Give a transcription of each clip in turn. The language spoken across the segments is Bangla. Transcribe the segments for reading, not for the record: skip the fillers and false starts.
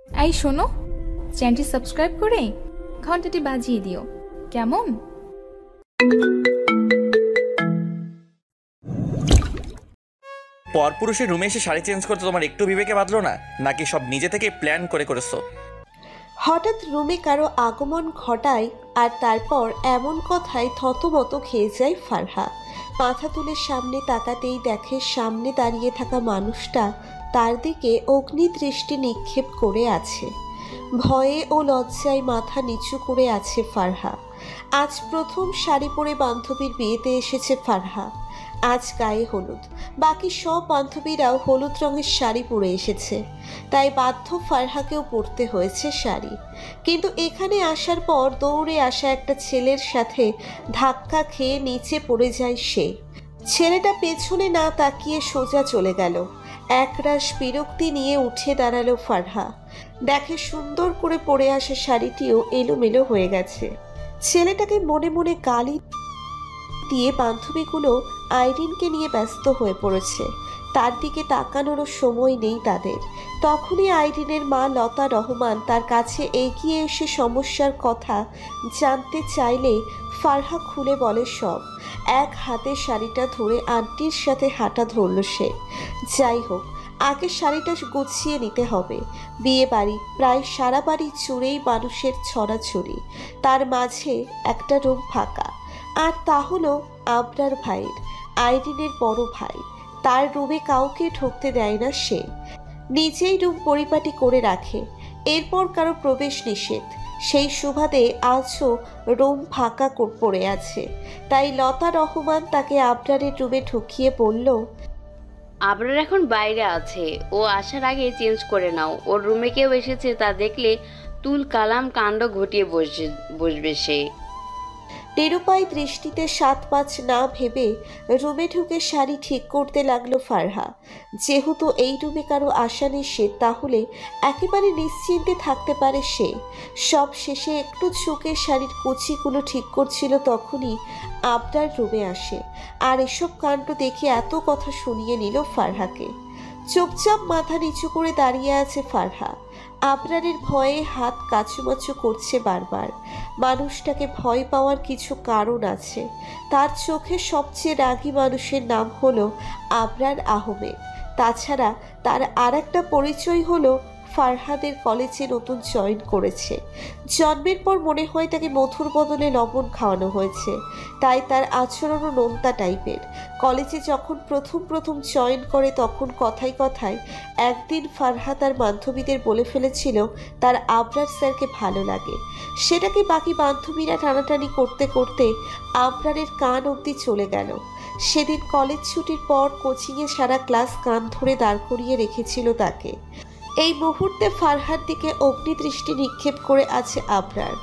এই শোনো, চ্যানেলটি সাবস্ক্রাইব করে ঘন্টাটি বাজিয়ে দিও, কেমন? পরপুরুষের রুমে এসে শাড়ি চেঞ্জ করতে তোমার একটু বিবেকে বাঁধলো না, নাকি সব নিজে থেকে প্ল্যান করে করেছো? হঠাৎ রুমে কারো আগমন ঘটায় আর তারপর এমন কথায় থতমত খেয়ে যায় ফারহা। মাথা তুলে সামনে তাকাতেই দেখে সামনে দাঁড়িয়ে থাকা মানুষটা তার দিকে অগ্নিদৃষ্টি নিক্ষেপ করে আছে। ভয়ে ও লজ্জায় মাথা নিচু করে আছে ফারহা। আজ প্রথম শাড়ি পরে বান্ধবীর বিয়েতে এসেছে ফারহা। আজ গায়ে হলুদ, বাকি সব বান্ধবীরাও হলুদ রঙের শাড়ি পরে এসেছে, তাই বাধ্য ফারহাকেও পরতে হয়েছে শাড়ি। কিন্তু এখানে আসার পর দৌড়ে আসা একটা ছেলের সাথে ধাক্কা খেয়ে নিচে পড়ে যায় সে। ছেলেটা পেছনে না তাকিয়ে সোজা চলে গেল। একরাশ বিরক্তি নিয়ে উঠে দাঁড়ালো ফারহা। দেখে সুন্দর করে পরে আসা শাড়িটিও এলোমেলো হয়ে গেছে। ছেলেটাকে মনে মনে গালি দিয়ে বান্ধবীগুলো আইরিনকে নিয়ে ব্যস্ত হয়ে পড়েছে। তার দিকে তাকানোরও সময় নেই তাদের। তখনই আইরিনের মা লতা রহমান তার কাছে এগিয়ে এসে সমস্যার কথা জানতে চাইলে ফারহা খুলে বলে সব। এক হাতে শাড়িটা ধরে আন্টির সাথে হাঁটা ধরল সে। যাই হোক, আগে শাড়িটা গুছিয়ে নিতে হবে। বিয়ে বাড়ি, প্রায় সারা বাড়ি জুড়েই মানুষের ছড়াছড়ি, তার মাঝে একটা রুম ফাঁকা। আর তা হলো আবরার ভাইয়ের, আইরিনের বড় ভাই। তার রুমে কাউকে ঢুকতে দেয় না সে, নিজেই রুম পরিপাটি করে রাখে। এরপর কারো প্রবেশ নিষেধ। সেই সুবাদে আজও রুম ফাঁকা পড়ে আছে। তাই লতা রহমান তাকে আবরারের রুমে ঢুকিয়ে বলল, আবরার এখন বাইরে আছে, ও আসার আগে চেঞ্জ করে নাও। ওর রুমে কেউ এসেছে তা দেখলে তুল কালাম কাণ্ড ঘটিয়ে বসবে সে। নিরুপায় দৃষ্টিতে ৭-৫ না ভেবে রুমে ঢুকে শাড়ি ঠিক করতে লাগলো ফারহা। যেহেতু এই রুমে কারো আসা নিষেধ, তাহলে একেবারে নিশ্চিন্তে থাকতে পারে সে। সব শেষে একটু ঝুঁকে শাড়ির কুচিগুলো ঠিক করছিল, তখনই আবরার রুমে আসে। আর এসব কাণ্ড দেখে এত কথা শুনিয়ে নিল ফারহাকে। চুপচাপ মাথা নিচু করে দাঁড়িয়ে আছে ফারহা। আবরারের ভয়ে হাত কাচুমাচু করছে বারবার। মানুষটাকে ভয় পাওয়ার কিছু কারণ আছে। তার চোখে সবচেয়ে রাগী মানুষের নাম হলো আবরার আহমেদ। তাছাড়া তার আর একটা পরিচয় হলো ফারহাদের কলেজে নতুন জয়েন করেছে। জন্মের পর মনে হয় তাকে মধুর বদলে লবণ খাওয়ানো হয়েছে, তাই তার আচরণও নোনতা টাইপের। কলেজে যখন প্রথম জয়েন করে, তখন কথায় কথায় একদিন ফারহা তার বান্ধবীদের বলে ফেলেছিল তার আবরার স্যারকে ভালো লাগে। সেটাকে বাকি বান্ধবীরা টানাটানি করতে করতে আবরারের কান অবধি চলে গেল। সেদিন কলেজ ছুটির পর কোচিংয়ে সারা ক্লাস কান ধরে দাঁড় করিয়ে রেখেছিল তাকে। এই মুহূর্তে ফারহার দিকে অগ্নিদৃষ্টি নিক্ষেপ করে আছে আবরার।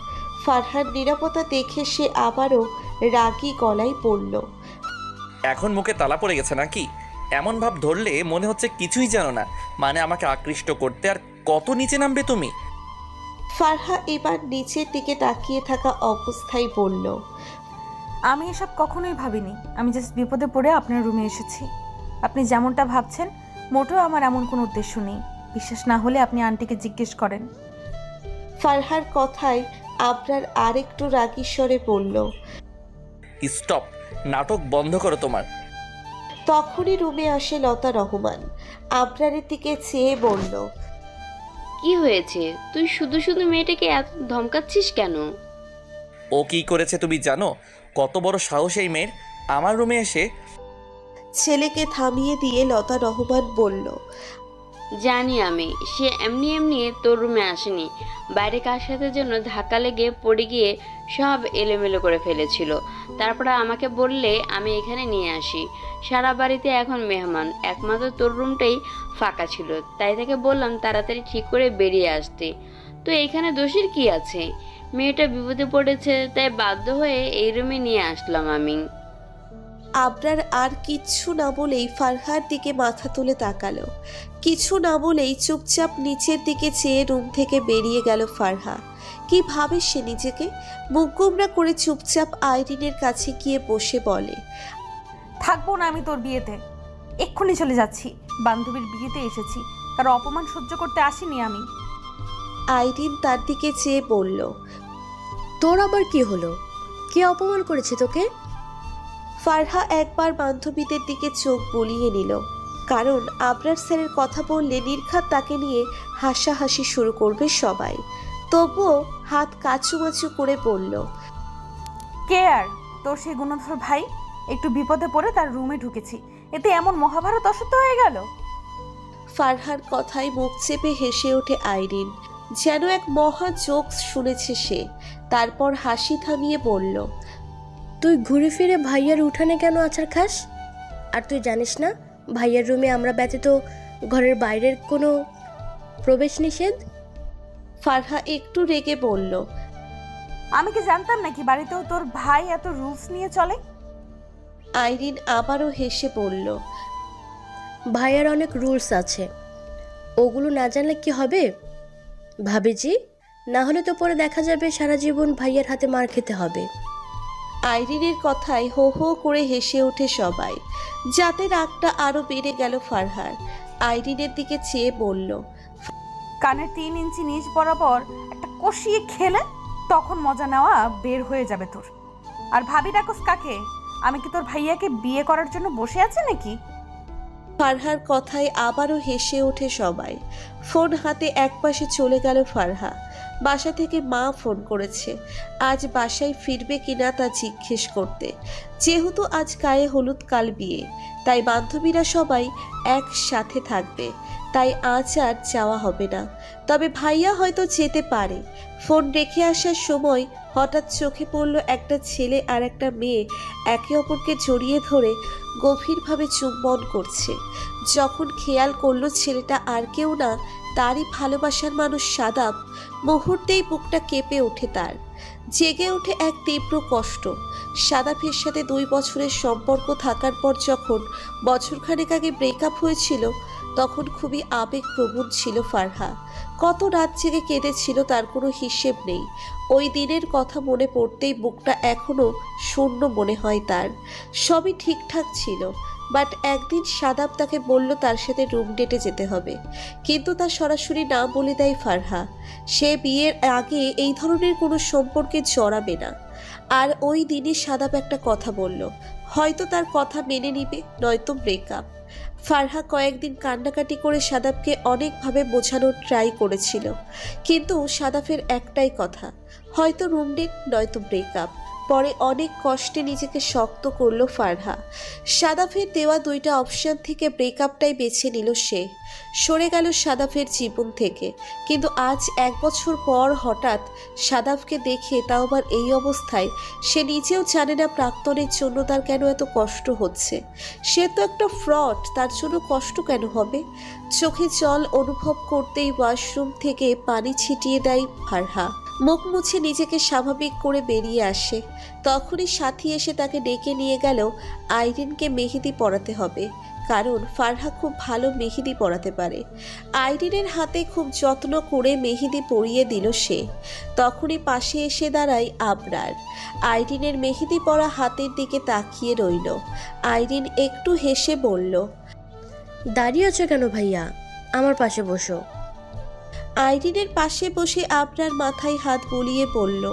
ফারহার নিরাপত্তা দেখে সে আবারও রাগী গলায় বলল, এখন মুখে তালা পড়ে গেছে নাকি? এমন ভাব ধরলে মনে হচ্ছে কিছুই জানো না, মানে আমাকে আকৃষ্ট করতে। আর কত নিচে নামবে তুমি? ফারহা এবার নিচের দিকে তাকিয়ে থাকা অবস্থায় বলল, আমি এসব কখনোই ভাবিনি। আমি জাস্ট বিপদে পড়ে আপনার রুমে এসেছি। আপনি যেমনটা ভাবছেন মোটেও আমার এমন কোনো উদ্দেশ্য নেই। বিশ্বাস না হলে আপনি আন্টিকে জিজ্ঞেস করেন। ফারহার কথায় আবরার আরেকটু রাগী স্বরে বলল, স্টপ, নাটক বন্ধ করো তোমার। তখনই রুমে আসে লতা রহমান। আবরারের দিকে চেয়ে বলল, কি হয়েছে? তুই শুধু শুধু মেয়েটাকে এত ধমকাচ্ছিস কেন? ও কি করেছে তুমি জানো? কত বড় সাহস এই মেয়ের আমার রুমে এসে। ছেলেকে থামিয়ে দিয়ে লতা রহমান বলল, জানি আমি, সে এমনি এমনি তোর রুমে আসেনি। বাইরে কার সাথে যেন ধাক্কা লেগে পড়ে গিয়ে সব এলোমেলো করে ফেলেছিল। তারপরে আমাকে বললে আমি এখানে নিয়ে আসি। সারা বাড়িতে এখন মেহমান, একমাত্র তোর রুমটাই ফাঁকা ছিল, তাই তাকে বললাম তাড়াতাড়ি ঠিক করে বেরিয়ে আসতে। তো এখানে দোষের কি আছে? মেয়েটা বিপদে পড়েছে, তাই বাধ্য হয়ে এই রুমে নিয়ে আসলাম আমি। আবরার আর কিচ্ছু না বলেই ফারহার দিকে মাথা তুলে তাকালো। কিছু না বলেই চুপচাপ নিচের দিকে চেয়ে রুম থেকে বেরিয়ে গেল ফারহা। কি ভাবে সে নিজেকে? মুখ গোমরা করে চুপচাপ আইরিনের কাছে গিয়ে বসে বলে, থাকবো না আমি তোর বিয়েতে, এক্ষুনি চলে যাচ্ছি। বান্ধবীর বিয়েতে এসেছি, কারো অপমান সহ্য করতে আসিনি আমি। আইরিন তার দিকে চেয়ে বলল, তোর আবার কি হলো? কে অপমান করেছে তোকে? ফারহা একবার বান্ধবীদের দিকে চোখ বুলিয়ে নিল, কারণ আবরার স্যারের কথা বললে নির্ঘাত তাকে নিয়ে হাসাহাসি শুরু করবে সবাই। তবুও হাত কাচুমাচু করে বলল, কে আর? তোর সেই গুণধর ভাই। একটু বিপদে পড়ে তার রুমে ঢুকেছি, এতে এমন মহাভারত অসত্য হয়ে গেল। ফারহার কথায় মুখ চেপে হেসে ওঠে আইরিন, যেন এক মহা জোকস শুনেছে সে। তারপর হাসি থামিয়ে বলল, তুই ঘুরে ফিরে ভাইয়ার উঠানে কেন আছাড় খাস? আর তুই জানিস না ভাইয়ার রুমে আমরা ব্যতীত ঘরের বাইরের কোনো প্রবেশ নিষেধ? ফারহা একটু রেগে বলল, আমি কি জানতাম নাকি বাড়িতেও তোর ভাই এত রুলস নিয়ে চলে? আইরিন আবারও হেসে বলল, ভাইয়ার অনেক রুলস আছে, ওগুলো না জানলে কি হবে ভাবিজি? না হলে তো পরে দেখা যাবে সারা জীবন ভাইয়ার হাতে মার খেতে হবে। আইরিনের কথায় হো হো করে হেসে ওঠে সবাই, যাতে রাগটা আরো বেড়ে গেল ফারহার। আইরিনের দিকে চেয়ে বলল, কানের 3 ইঞ্চি নিচ বরাবর একটা কষিয়ে খেলে তখন মজা নেওয়া বের হয়ে যাবে তোর। আর ভাবি ডাকস কাকে? আমি কি তোর ভাইয়াকে বিয়ে করার জন্য বসে আছি নাকি? ফারহার কথায় আবারও হেসে ওঠে সবাই। ফোন হাতে একপাশে চলে গেল ফারহা। বাসা থেকে মা ফোন করেছে, আজ বাসায় ফিরবে কিনা তা জিজ্ঞেস করতে। যেহেতু আজ গায়ে হলুদ কাল বিয়ে, তাই বান্ধবীরা সবাই একসাথে থাকবে, তাই আজ আর যাওয়া হবে না। তবে ভাইয়া হয়তো যেতে পারে। ফোন রেখে আসার সময় হঠাৎ চোখে পড়ল একটা ছেলে আর একটা মেয়ে একে অপরকে জড়িয়ে ধরে গভীরভাবে চুম্বন করছে। যখন খেয়াল করলো ছেলেটা আর কেউ না, তারই ভালোবাসার মানুষ সাদাব, মুহূর্তেই বুকটা কেঁপে ওঠে তার। জেগে ওঠে এক তীব্র কষ্ট। সাদাবের সাথে 2 বছরের সম্পর্ক থাকার পর যখন বছরখানেক আগে ব্রেকআপ হয়েছিল, তখন খুবই আবেগপ্রবণ ছিল ফারহা। কত রাত জেগে কেঁদেছিল তার কোনো হিসেব নেই। ওই দিনের কথা মনে পড়তেই বুকটা এখনো শূন্য মনে হয় তার। সবই ঠিকঠাক ছিল, বাট একদিন সাদাব তাকে বলল তার সাথে রুম ডেটে যেতে হবে, কিন্তু তা সরাসরি না বলে দেয় ফারহা। সে বিয়ের আগে এই ধরনের কোনো সম্পর্কে জড়াবে না। আর ওই দিনই সাদাব একটা কথা বলল, হয়তো তার কথা মেনে নিবে, নয়তো ব্রেকআপ। ফারহা কয়েকদিন কান্নাকাটি করে সাদাবকে অনেকভাবে বোঝানোর ট্রাই করেছিল, কিন্তু সাদাফের একটাই কথা, হয়তো রুম ডেট নয়তো ব্রেকআপ। পরে অনেক কষ্টে নিজেকে শক্ত করলো ফারহা। সাদাফের দেওয়া 2টা অপশন থেকে ব্রেকআপটাই বেছে নিল সে। সরে গেল সাদাফের জীবন থেকে। কিন্তু আজ 1 বছর পর হঠাৎ সাদাফকে দেখে, তাও আবার এই অবস্থায়, সে নিজেও জানে না প্রাক্তনের জন্য তার কেন এত কষ্ট হচ্ছে। সে তো একটা ফ্রড, তার জন্য কষ্ট কেন হবে? চোখে জল অনুভব করতেই ওয়াশরুম থেকে পানি ছিটিয়ে দেয় ফারহা। মুখ মুছে নিজেকে স্বাভাবিক করে বেরিয়ে আসে। তখনই সাথী এসে তাকে ডেকে নিয়ে গেল আইরিনকে মেহেদি পরাতে হবে, কারণ ফারহা খুব ভালো মেহেদি পরাতে পারে। আইরিনের হাতে খুব যত্ন করে মেহেদি পরিয়ে দিল সে। তখনই পাশে এসে দাঁড়ায় আবরার। আইরিনের মেহেদি পরা হাতের দিকে তাকিয়ে রইল। আইরিন একটু হেসে বলল, দাঁড়িয়ে আছো কেন ভাইয়া? আমার পাশে বসো। আইরিনের পাশে বসে আবরার মাথায় হাত বুলিয়ে বলল,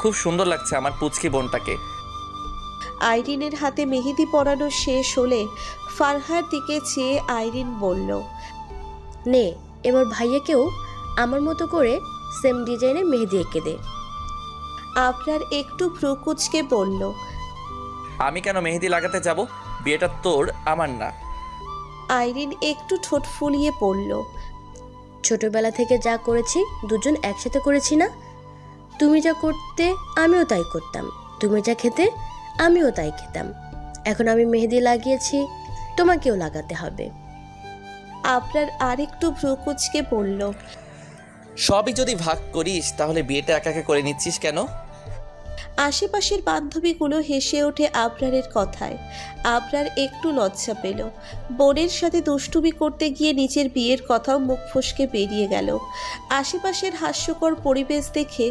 খুব সুন্দর লাগছে আমার পুচকি বোনটাকে। আইরিনের হাতে মেহেদি পরানো শেষ হলে ফারহার দিকে চেয়ে আইরিন বলল, নে এবার ভাইয়াকেও আমার মতো করে সেম ডিজাইনে মেহেদি এঁকে দে। আবরার একটু ভ্রুকুচকে বলল, আমি কেন মেহেদি লাগাতে যাব? বিয়েটা তোর, আমার না। আইরিন একটু ঠোঁট ফুলিয়ে বলল, ছোটবেলা থেকে যা করেছি দুজন একসাথে করেছি না? তুমি যা করতে আমিও তাই করতাম, তুমি যা খেতে আমিও তাই খেতাম। এখন আমি মেহেদি লাগিয়েছি, তোমাকেও লাগাতে হবে। আবরার আরেকটু ভ্রুকুচকে বলল, সবই যদি ভাগ করিস তাহলে বিয়েটা একা একা করে নিচ্ছিস কেন? আশেপাশের বান্ধবীগুলো হেসে ওঠে আবরারের কথায়। আবরার একটু লজ্জা পেল। বোনের সাথে দুষ্টুমি করতে গিয়ে নিজের বিয়ের কথাও মুখ ফসকে বেরিয়ে গেল। আশেপাশের হাস্যকর পরিবেশ দেখে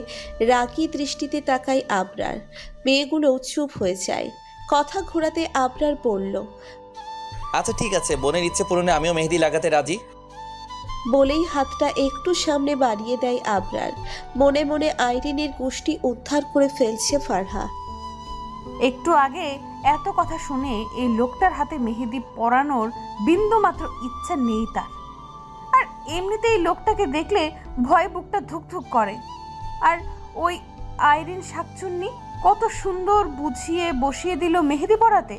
রাগী দৃষ্টিতে তাকায় আবরার। মেয়েগুলো চুপ হয়ে যায়। কথা ঘোরাতে আবরার বলল, আচ্ছা ঠিক আছে, বোনের ইচ্ছে পূরণে আমিও মেহেদি লাগাতে রাজি। বলেই হাতটা একটু সামনে বাড়িয়ে দেয় আবরার। মনে মনে আইরিনের গোষ্ঠী উদ্ধার করে ফেলছে ফারহা। একটু আগে এত কথা শুনে এই লোকটার হাতে মেহেদি পরানোর বিন্দু মাত্র ইচ্ছা নেই তার। আর এমনিতে এই লোকটাকে দেখলে ভয়ে বুকটা ধুকধুক করে। আর ওই আইরিন শাকচুন্নি কত সুন্দর বুঝিয়ে বসিয়ে দিল মেহেদি পরাতে।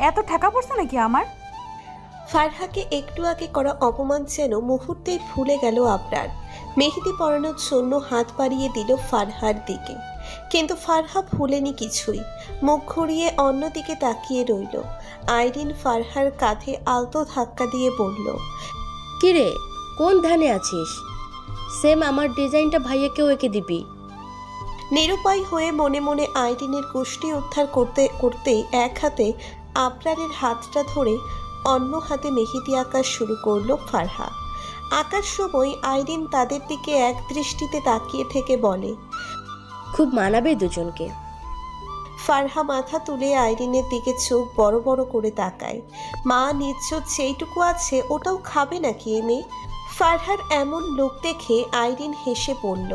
এত ঠেকা পড়ছে নাকি আমার? ফারহাকে একটু আগে করা অপমান যেন মুহূর্তেই ভুলে গেল আবরার। মেহেদি পরানোর জন্য হাত বাড়িয়ে দিল ফারহার দিকে, কিন্তু ফারহা ভুলেনি কিছুই। মুখ ঘুরিয়ে অন্যদিকে তাকিয়ে রইল। আইরিন ফারহার কাঁধে আলতো ধাক্কা দিয়ে বলল, কিরে, কোন ধ্যানে আছিস? সেম আমার ডিজাইনটা ভাইয়াকেও এঁকে দিবি। নিরুপায় হয়ে মনে মনে আইরিনের গোষ্ঠী উদ্ধার করতে করতে এক হাতে আবরারের হাতটা ধরে অন্য হাতে মেহেদি আঁকা শুরু করলো ফারহা। আঁকার সময় আইরিন তাদের দিকে এক দৃষ্টিতে তাকিয়ে থেকে বলে, খুব মানাবে দুজনকে। ফারহা মাথা তুলে আইরিনের দিকে চোখ বড় বড় করে তাকায়। মা নিশ্চয় যেইটুকু আছে ওটাও খাবে নাকি এ মেয়ে? ফারহার এমন লোক দেখে আইরিন হেসে পড়ল,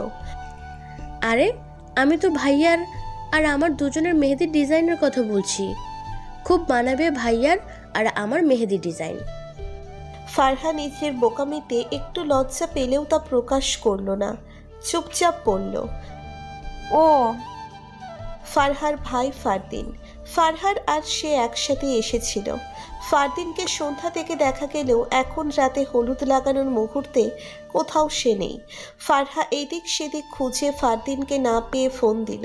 আরে আমি তো ভাইয়ার আর আমার দুজনের মেহেদির ডিজাইনের কথা বলছি। খুব মানাবে ভাইয়ার আর আমার মেহেদি ডিজাইন। ফারহা নিজের বোকামিতে একটু লজ্জা পেলেও তা প্রকাশ করল না, চুপচাপ বলল, ও ফারহার ভাই ফারদিন। ফারহার আর সে একসাথে এসেছিল। ফারদিনকে সন্ধ্যা থেকে দেখা গেলেও এখন রাতে হলুদ লাগানোর মুহূর্তে কোথাও সে নেই। ফারহা এদিক সেদিক খুঁজে ফারদিনকে না পেয়ে ফোন দিল।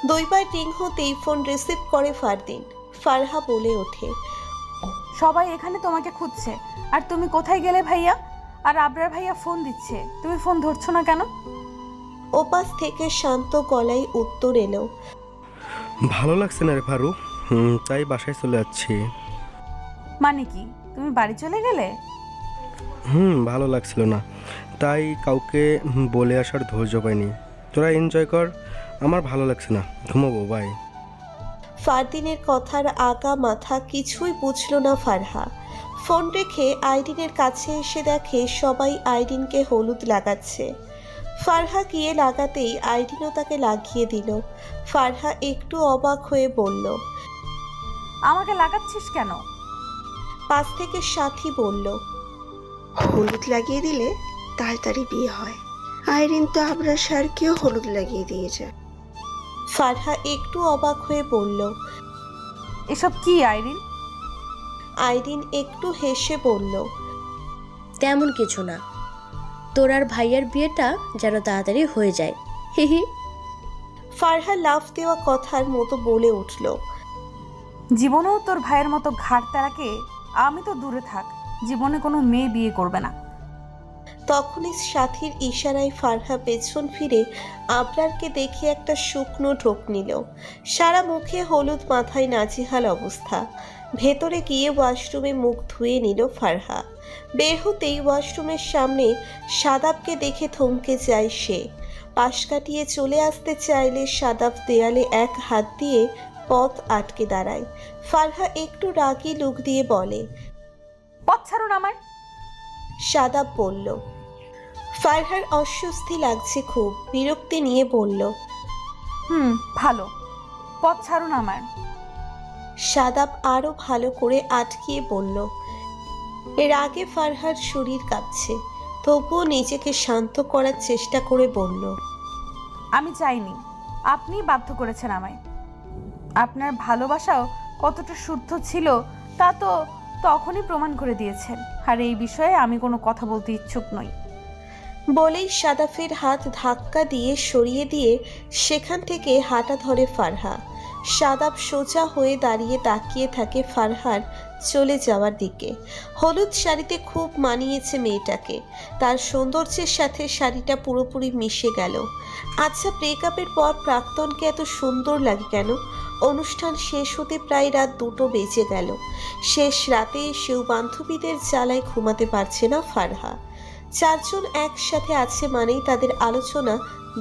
দুইবার রিং হতেই ফোন রিসিভ করে ফারদিন। ফারহা বলে ওঠে, সবাই এখানে তোমাকে খুঁজছে। আর তুমি কোথায় গেলে ভাইয়া? আর আবরার ভাইয়া ফোন দিচ্ছে, তুমি ফোন ধরছো না কেন? ওপাশ থেকে শান্ত গলায় উত্তর এলো, ভালো লাগছে না রে ফারু, তাই বাসায় চলে যাচ্ছি। মানে কি, তুমি বাড়ি চলে গেলে? ভালো লাগছিল না, তাই কাউকে বলে আসার ধৈর্য পাইনি। তোরা এনজয় কর, আমার ভালো লাগছে না, ঘুমাবো, বাই। ফারদিনের কথার আগা মাথা কিছুই বুঝল না ফারহা। ফোন রেখে আইরিনের কাছে এসে দেখে সবাই আইরিনকে হলুদ লাগাচ্ছে। ফারহা গিয়ে লাগাতেই আইরিনও তাকে লাগিয়ে দিল। ফারহা একটু অবাক হয়ে বলল, আমাকে লাগাচ্ছিস কেন? পাশ থেকে সাথী বলল, হলুদ লাগিয়ে দিলে তাড়াতাড়ি বিয়ে হয়। আইরিন তো আবরার স্যারকেও হলুদ লাগিয়ে দিয়ে যায়। ফারহা একটু অবাক হয়ে বলল, এসব কি আইরিন? আইরিন একটু হেসে বলল, তেমন কিছু না, তোর আর ভাইয়ার বিয়েটা যেন তাড়াতাড়ি হয়ে যায়, হিহি। ফারহা লাফ দেওয়া কথার মতো বলে উঠল, জীবনেও তোর ভাইয়ের মতো ঘাট তারাকে আমি তো দূরে থাক, জীবনে কোনো মেয়ে বিয়ে করবে না। তখনই সাথীর ইশারায় ফারহা পেছন ফিরে আবরারকে দেখে একটা শুকনো ঢোক নিল। সারা মুখে হলুদ, মাথায় নাজেহাল অবস্থা। ভেতরে গিয়ে ওয়াশরুমে মুখ ধুয়ে নিল ফারহা। বের হতেই ওয়াশরুমের সামনে সাদাবকে দেখে থমকে যায় সে। পাশ কাটিয়ে চলে আসতে চাইলে সাদাব দেয়ালে এক হাত দিয়ে পথ আটকে দাঁড়ায়। ফারহা একটু রাগী লুক দিয়ে বলে, পথ ছাড়ুন আমার। সাদাব বলল। ফারহার অস্বস্তি লাগছে খুব, বিরক্তি নিয়ে বলল, ভালো, পথ ছাড়ুন আমার। সাদাব আরো ভালো করে আটকিয়ে বলল। এর আগে ফারহার শরীর কাঁপছে, তবুও নিজেকে শান্ত করার চেষ্টা করে বলল, আমি চাইনি, আপনি বাধ্য করেছেন আমায়। আপনার ভালোবাসাও কতটা শুদ্ধ ছিল তা তো তখনই প্রমাণ করে দিয়েছেন। আর এই বিষয়ে আমি কোনো কথা বলতে ইচ্ছুক নই। বলেই সাদাফের হাত ধাক্কা দিয়ে সরিয়ে দিয়ে সেখান থেকে হাঁটা ধরে ফারহা। সাদাব সোজা হয়ে দাঁড়িয়ে তাকিয়ে থাকে ফারহার চলে যাওয়ার দিকে। হলুদ শাড়িতে খুব মানিয়েছে মেয়েটাকে, তার সৌন্দর্যের সাথে শাড়িটা পুরোপুরি মিশে গেল। আচ্ছা, ব্রেকআপের পর প্রাক্তনকে এত সুন্দর লাগে কেন? অনুষ্ঠান শেষ হতে প্রায় রাত 2টো বেজে গেল। শেষ রাতে এসেও বান্ধবীদের জ্বালায় ঘুমাতে পারছে না ফারহা। 4 জন একসাথে আছে মানেই তাদের আলোচনা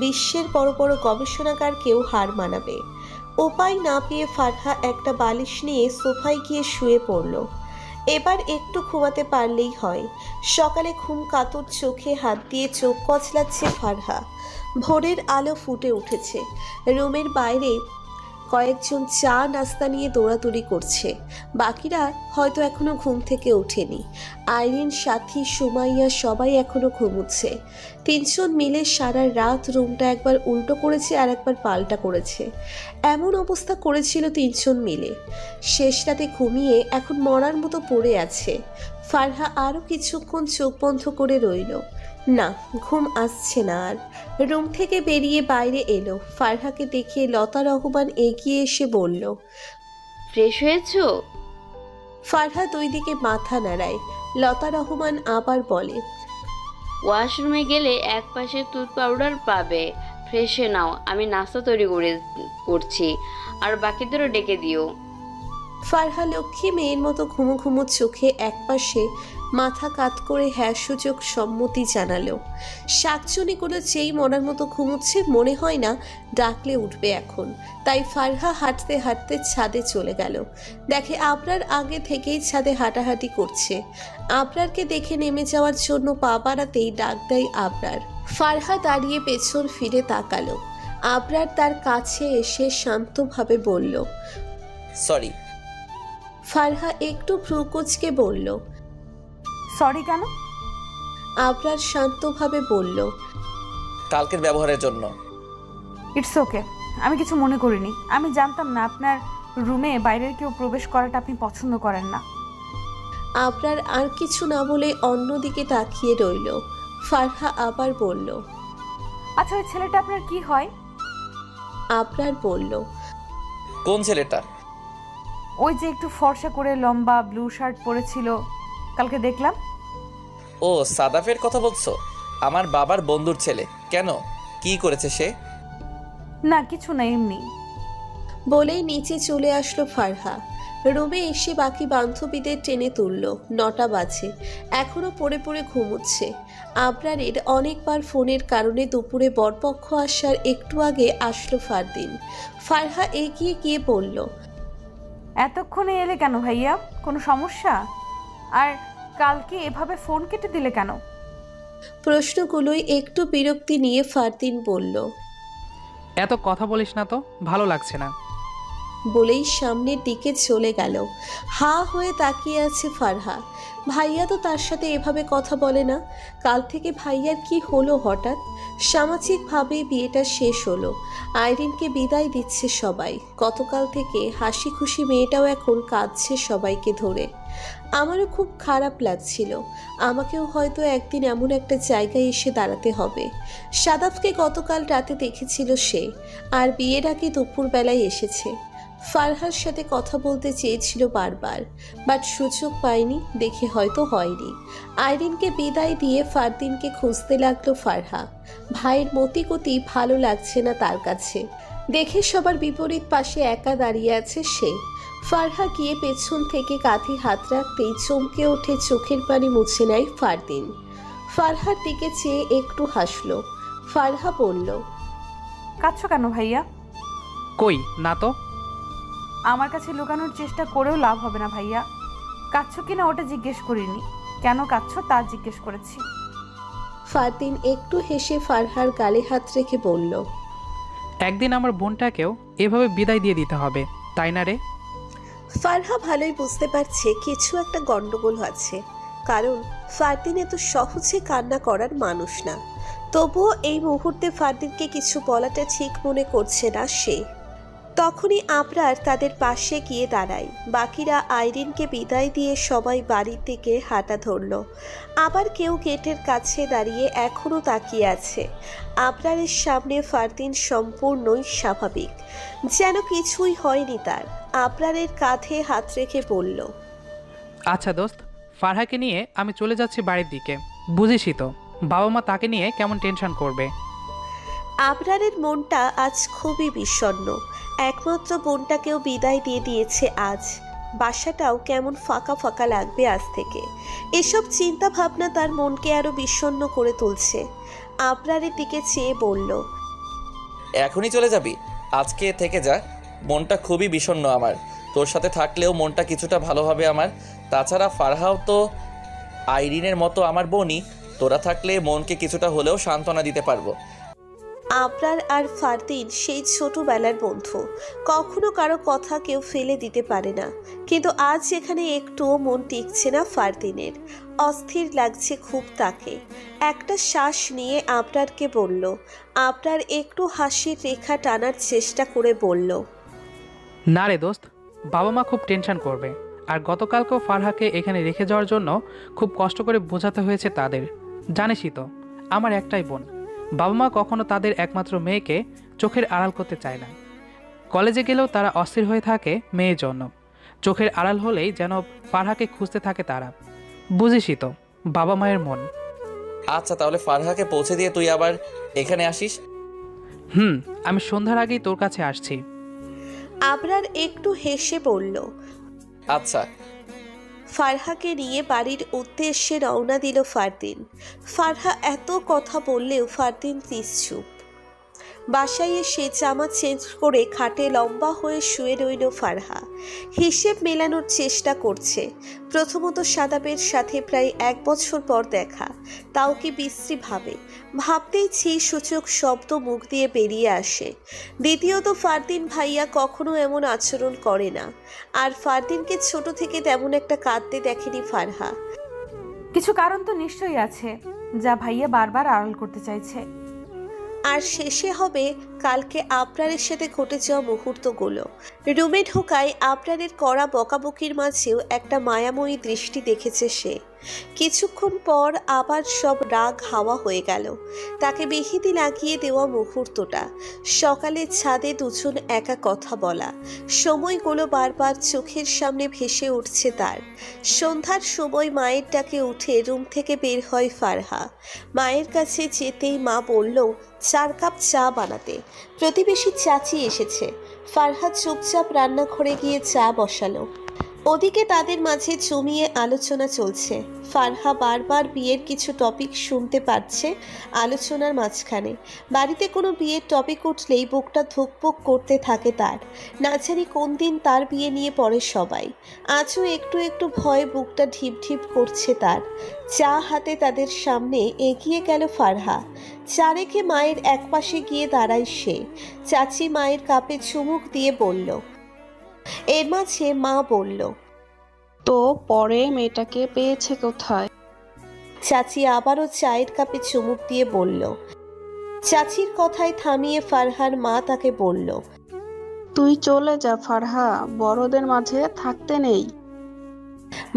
বিশ্বের বড় বড় গবেষণাগারকেও হার মানাবে। উপায় না পেয়ে ফারহা একটা বালিশ নিয়ে সোফায় গিয়ে শুয়ে পড়ল। এবার একটু ঘুমাতে পারলেই হয়। সকালে ঘুম কাতর চোখে হাত দিয়ে চোখ কচলাচ্ছে ফারহা। ভোরের আলো ফুটে উঠেছে। রুমের বাইরে কয়েকজন চা নাস্তা নিয়ে দৌড়াদৌড়ি করছে। বাকিরা হয়তো এখনো ঘুম থেকে ওঠেনি। আইরিন, সাথী, সুমাইয়া সবাই এখনো ঘুমোচ্ছে। তিনজন মিলে সারা রাত রুমটা একবার উল্টো করেছে আর একবার পাল্টা করেছে। এমন অবস্থা করেছিল তিনজন মিলে। শেষ রাতে ঘুমিয়ে এখন মরার মতো পড়ে আছে। ফারহা আরও কিছুক্ষণ চোখ বন্ধ করে রইল। না, ঘুম আসছে না আর। রুম থেকে বেরিয়ে বাইরে এলো। ফারহাকে দেখে লতা রহমান এগিয়ে এসে বলল, ফ্রেশ হয়েছো? ফারহা দুই দিকে মাথা নাড়ায়। লতা রহমান আবার বলে, ওয়াশরুমে গেলে এক পাশে টুথ পাউডার পাবে, ফ্রেশে নাও, আমি নাস্তা তৈরি করছি, আর বাকিদেরও ডেকে দিও। ফারহা লক্ষ্মী মেয়ের মতো ঘুমো ঘুমো চোখে একপাশে মাথা কাত করে হ্যাঁ সূচক সম্মতি জানালো। শাকচুনিগুলো যেই মরার মতো ঘুমোচ্ছে, মনে হয় না ডাকলে উঠবে এখন। তাই ফারহা হাঁটতে হাঁটতে ছাদে চলে গেল। দেখে আবরার আগে থেকেই ছাদে হাঁটাহাঁটি করছে। আবরারকে দেখে নেমে যাওয়ার জন্য পা বাড়াতেই ডাক দেয় আবরার। ফারহা দাঁড়িয়ে পেছন ফিরে তাকালো। আবরার তার কাছে এসে শান্তভাবে বলল, সরি। ফারহা একটু ভ্রু কুঁচকে বলল, সরি কেন? আবরার শান্তভাবে বলল, কালকের ব্যবহারের জন্য। ইটস ওকে, আমি কিছু মনে করিনি। আমি জানতাম না আপনার রুমে বাইরের কেউ প্রবেশ করাটা আপনি পছন্দ করেন না। আবরার আর কিছু না বলে অন্যদিকে তাকিয়ে রইল। ফারহা আবার বলল, আচ্ছা, ওই ছেলেটা আপনার কি হয়? আবরার বলল, কোন ছেলেটা? ওই যে একটু ফর্সা করে লম্বা ব্লু শার্ট পরেছিল, কালকে দেখলাম। ও, সাদাফের কথা বলছো? আমার বাবার বন্ধুর ছেলে। কেন, কি করেছে সে? না, কিছু না, এমনি। বলেই নিচে চলে আসলো ফারহা। রুমে এসে বাকি বান্ধবীদের টেনে তুলল। 9টা বাজে, এখনো পড়ে পড়ে ঘুমোচ্ছে। আবরারের অনেকবার ফোনের কারণে দুপুরে বরপক্ষ আসার একটু আগে আসলো ফারদিন। ফারহা এগিয়ে গিয়ে বলল, এতক্ষণে এলে কেন ভাইয়া? কোনো সমস্যা? আর কালকে এভাবে ফোন কেটে দিলে কেন? প্রশ্নগুলোই একটু বিরক্তি নিয়ে ফারদিন বলল, এত কথা বলিস না তো, ভালো লাগছে না। বলেই সামনের দিকে চলে গেল। হা হয়ে তাকিয়ে আছে ফারহা। ভাইয়া তো তার সাথে এভাবে কথা বলে না। কাল থেকে ভাইয়ার কি হলো হঠাৎ? সামাজিকভাবে বিয়েটা শেষ হলো। আইরিনকে বিদায় দিচ্ছে সবাই। গতকাল থেকে হাসি খুশি মেয়েটাও এখন কাঁদছে সবাইকে ধরে। আমারও খুব খারাপ লাগছিল। আমাকেও হয়তো একদিন এমন একটা জায়গায় এসে দাঁড়াতে হবে। সাদাফকে গতকাল রাতে দেখেছিল সে, আর বিয়ের আগে দুপুরবেলায় এসেছে। ফারহার সাথে কথা বলতে চেয়েছিল বারবার, বাট সুযোগ পায়নি, দেখে হয়তো হয়নি। আইরিনকে বিদায় দিয়ে ফারদিনকে খুঁজতে লাগলো ফারহা। ভাইয়ের মতিগতি ভালো লাগছে না তার কাছে। দেখে সবার বিপরীত পাশে একা দাঁড়িয়ে আছে সে। ফারহা গিয়ে পেছন থেকে কাঁধে হাত রাখতেই চমকে ওঠে, চোখের পানি মুছে নেয় ফারদিন। ফারহার দিকে চেয়ে একটু হাসলো। ফারহা বলল, কাঁদছো কেন ভাইয়া? কই না তো। আমার কাছে লুকানোর চেষ্টা করেও লাভ হবে না ভাইয়া। কাঁদছো কিনা ওটা জিজ্ঞেস করিনি, কেন কাঁদছো তা জিজ্ঞেস করেছি। ফারদিন একটু হেসে ফারহার গালে হাত রেখে বলল, একদিন আমার বোনটাকেও এভাবে বিদায় দিয়ে দিতে হবে, তাই না রে? ফারহা ভালোই বুঝতে পারছে কিছু একটা গন্ডগোল আছে, কারণ ফারদিন এত সহজে কান্না করার মানুষ না। তবুও এই মুহূর্তে ফারদিনকে কিছু বলাটা ঠিক মনে করছে না সে। তখনই আবরার তাদের পাশে গিয়ে দাঁড়ায়। বাকিরা আইরিনকে বিদায় দিয়ে সবাই বাড়ির দিকে হাঁটা ধরল। আবার কেউ গেটের কাছে দাঁড়িয়ে এখনও তাকিয়ে আছে। আবরারের সামনে ফারদিন সম্পূর্ণই স্বাভাবিক, যেন কিছুই হয়নি তার। আবরারের কাঁধে হাত রেখে বলল, আচ্ছা দোস্ত, ফারহাকে নিয়ে আমি চলে যাচ্ছি বাড়ির দিকে। বুঝিসই তো, বাবা মা তাকে নিয়ে কেমন টেনশন করবে। আবরারের মনটা আজ খুবই বিষণ্ণ। একমাত্র বোনটাকেও বিদায় দিয়ে দিয়েছে আজ। বাসাটাও কেমন ফাঁকা ফাঁকা লাগবে আজ থেকে। এসব চিন্তা ভাবনা তার মনকে আরো বিষণ্ণ করে তুলছে। আবরারের দিকে চেয়ে বলল, এখনই চলে যাবি? আজকে থেকে যা, মনটা খুবই বিষণ্ণ আমার। তোর সাথে থাকলেও মনটা কিছুটা ভালো হবে আমার। তাছাড়া ফারহাও তো আইরিনের মতো আমার বোনই। তোরা থাকলে মনকে কিছুটা হলেও সান্ত্বনা দিতে পারবো। আবরার আর ফারদিন সেই ছোটবেলার বন্ধু, কখনো কারো কথা কেউ ফেলে দিতে পারে না। কিন্তু আজ এখানে একটুও মন টিকছে না ফারদিনের, অস্থির লাগছে খুব তাকে। একটা শ্বাস নিয়ে আবরারকে বলল, আবরার একটু হাসির রেখা টানার চেষ্টা করে বলল, না রে দোস্ত, বাবা মা খুব টেনশন করবে। আর গতকালকেও ফারহাকে এখানে রেখে যাওয়ার জন্য খুব কষ্ট করে বোঝাতে হয়েছে তাদের। জানিসই তো আমার একটাই বোন, বাবা মা কখনো তাদের একমাত্র মেয়েকে চোখের আড়াল করতে চায় না। কলেজে গেলেও তারা অস্থির হয়ে থাকে মেয়ের জন্য। চোখের আড়াল হলেই যেন ফারহাকে খুঁজতে থাকে তারা। বুঝিসই তো বাবা মায়ের মন। আচ্ছা, তাহলে ফারহাকে পৌঁছে দিয়ে তুই আবার এখানে আসিস। আমি সন্ধ্যার আগেই তোর কাছে আসছি। আবরার একটু হেসে বলল, আচ্ছা। ফারহাকে নিয়ে বাড়ির উদ্দেশ্যে রওনা দিল ফারদিন। ফারহা এত কথা বললেও ফারদিন নিশ্চুপ। বাসায় এসে জামা চেঞ্জ করে খাটে লম্বা হয়ে শুয়ে রইল ফারহা। হিসেব মেলানোর চেষ্টা করছে। প্রথমত সাদাবের সাথে প্রায় 1 বছর পর দেখা, তাও কি বিশ্রী ভাবে। ভাবতেই ছি সূচক শব্দ মুখ দিয়ে বেরিয়ে আসে। দ্বিতীয়ত ফারদিন ভাইয়া কখনো এমন আচরণ করে না, আর ফারদিনকে ছোট থেকে তেমন একটা কাঁদতে দেখেনি ফারহা। কিছু কারণ তো নিশ্চয়ই আছে যা ভাইয়া বারবার আড়াল করতে চাইছে। আর শেষে হবে কালকে আবরারের সাথে ঘটে যাওয়া মুহূর্তগুলো। রুমে ঢোকায় আবরারের কড়া বকাবকির মাঝেও একটা মায়াময়ী দৃষ্টি দেখেছে সে। কিছুক্ষণ পর আবার সব রাগ হাওয়া হয়ে গেল। তাকে বিহিতি লাগিয়ে দেওয়া মুহূর্তটা, সকালে ছাদে দুজন একা কথা বলা, সময়গুলো বারবার চোখের সামনে ভেসে উঠছে তার। সন্ধ্যার সময় মায়ের ডাকে উঠে রুম থেকে বের হয় ফারহা। মায়ের কাছে যেতেই মা বলল 4 কাপ চা বানাতে। প্রতিবেশী চাচি এসেছে। ফারহা চুপচাপ রান্নাঘরে গিয়ে চা বসালো। ওদিকে তাদের মাঝে জমিয়ে আলোচনা চলছে। ফারহা বারবার বিয়ের কিছু টপিক শুনতে পাচ্ছে আলোচনার মাঝখানে। বাড়িতে কোনো বিয়ের টপিক উঠলেই বুকটা ধুকপুক করতে থাকে তার। না জানি কোন দিন তার বিয়ে নিয়ে পড়ে সবাই। আজও একটু একটু ভয়ে বুকটা ঢিপ ঢিপ করছে তার। চা হাতে তাদের সামনে এগিয়ে গেল ফারহা। চা রেখে মায়ের একপাশে গিয়ে দাঁড়ায় সে। চাচি মায়ের কাপে চুমুক দিয়ে বলল। এর মাঝে মা বলল, তো পরে মেয়েটাকে পেয়েছে কোথায়? চাচি আবারও চায়ের কাপে চুমুক দিয়ে বলল। চাচির কথায় থামিয়ে ফারহার মা তাকে বলল, তুই চলে যা ফারহা, বড়দের মাঝে থাকতে নেই।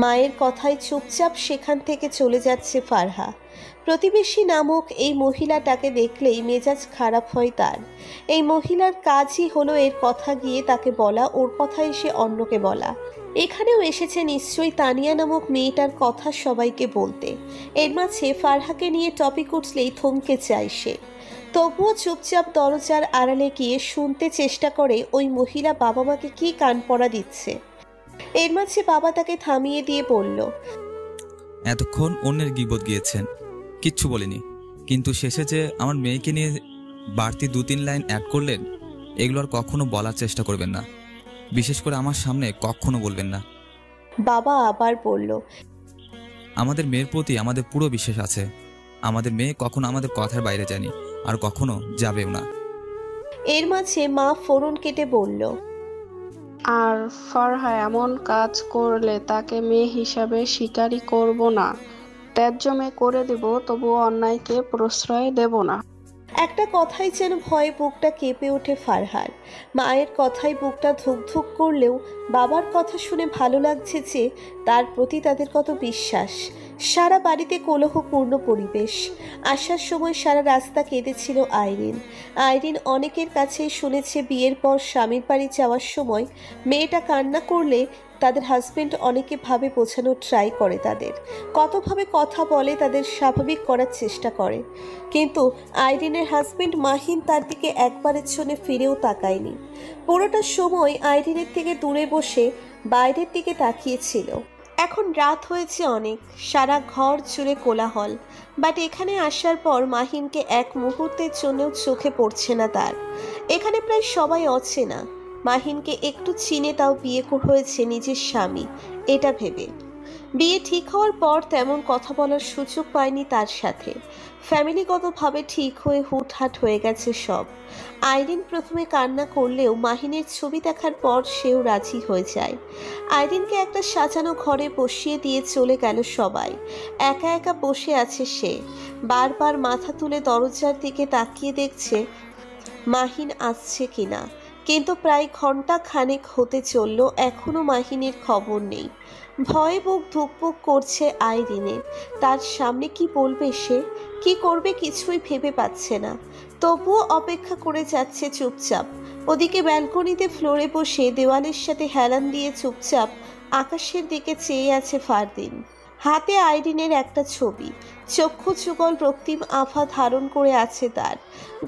মায়ের কথায় চুপচাপ সেখান থেকে চলে যাচ্ছে ফারহা। প্রতিবেশী নামক এই মহিলাটাকে দেখলেই মেজাজ খারাপ হয় তার। এই মহিলার কাজই হলো এর কথা গিয়ে তাকে বলা, ওর কথা এসে অন্যকে বলা। এখানেও এসেছে নিশ্চয়ই তানিয়া নামক মেয়েটার কথা সবাইকে বলতে। এর মাঝে ফারহাকে নিয়ে টপিক উঠলেই থমকে যায় সে। তবুও চুপচাপ দরজার আড়ালে গিয়ে শুনতে চেষ্টা করে ওই মহিলা বাবা মাকে কি কান পড়া দিচ্ছে। এর মাঝে বাবা তাকে থামিয়ে দিয়ে বলল, এতক্ষণ অন্যের গীবত গিয়েছেন, কিচ্ছু বলিনি, কিন্তু শেষে যে আমার মেয়েকে নিয়ে বাড়তি 2-3 লাইন অ্যাড করলেন, এগুলো আর কখনো বলার চেষ্টা করবেন না, বিশেষ করে আমার সামনে কখনো বলবেন না। বাবা আবার বলল, আমাদের মেয়ের প্রতি আমাদের পুরো বিশ্বাস আছে। আমাদের মেয়ে কখনো আমাদের কথার বাইরে যায়নি, আর কখনো যাবেও না। এর মাঝে মা ফোরন কেটে বলল, আর ফারহা এমন কাজ করলে তাকে মেয়ে হিসাবে স্বীকারই করব না, ত্যায্য মেয়ে করে দেব, তবুও অন্যায়কে প্রশ্রয় দেব না। একটা কথাই যেন ভয়ে বুকটা কেঁপে ওঠে ফারহার। মায়ের কথায় বুকটা ধুকধুক করলেও বাবার কথা শুনে ভালো লাগছে যে তার প্রতি তাদের কত বিশ্বাস। সারা বাড়িতে কোলাহলপূর্ণ পরিবেশ। আসার সময় সারা রাস্তা কেঁদেছিল আইরিন। আইরিন অনেকের কাছেই শুনেছে বিয়ের পর স্বামীর বাড়ি যাওয়ার সময় মেয়েটা কান্না করলে তাদের হাজবেন্ড অনেকে ভাবে বোঝানোর ট্রাই করে, তাদের কতভাবে কথা বলে, তাদের স্বাভাবিক করার চেষ্টা করে। কিন্তু আইরিনের হাজবেন্ড মাহিন তার দিকে একবারের জন্য ফিরেও তাকায়নি। পুরোটা সময় আইরিনের থেকে দূরে বসে বাইরের দিকে তাকিয়েছিল। এখন রাত হয়েছে অনেক, সারা ঘর জুড়ে কোলাহল। বাট এখানে আসার পর মাহিনকে এক মুহূর্তের জন্যও চোখে পড়ছে না তার। এখানে প্রায় সবাই অচেনা। মাহিনকে একটু চিনে, তাও বিয়ে হয়েছে নিজের স্বামী এটা ভেবে। বিয়ে ঠিক হওয়ার পর তেমন কথা বলার সুযোগ পায়নি তার সাথে। ফ্যামিলিগতভাবে ঠিক হয়ে হুটহাট হয়ে গেছে সব। আইরিন প্রথমে কান্না করলেও মাহিনের ছবি দেখার পর সেও রাজি হয়ে যায়। আইরিনকে একটা সাজানো ঘরে বসিয়ে দিয়ে চলে গেল সবাই। একা একা বসে আছে সে। বারবার মাথা তুলে দরজার দিকে তাকিয়ে দেখছে মাহিন আসছে কিনা, কিন্তু প্রায় ঘন্টা খানেক হতে চলল, এখনো মাহিনের খবর নেই। ভয়ে বুক ধুকপুক করছে আইরিনের। তার সামনে কি বলবে সে, কি করবে কিছুই ভেবে পাচ্ছে না। তবুও অপেক্ষা করে যাচ্ছে চুপচাপ। ওদিকে ব্যালকনিতে ফ্লোরে বসে দেওয়ালের সাথে হেলান দিয়ে চুপচাপ আকাশের দিকে চেয়ে আছে ফারদিন। হাতে আইরিনের একটা ছবি, চক্ষু যুগল রক্তিম আভা ধারণ করে আছে তার।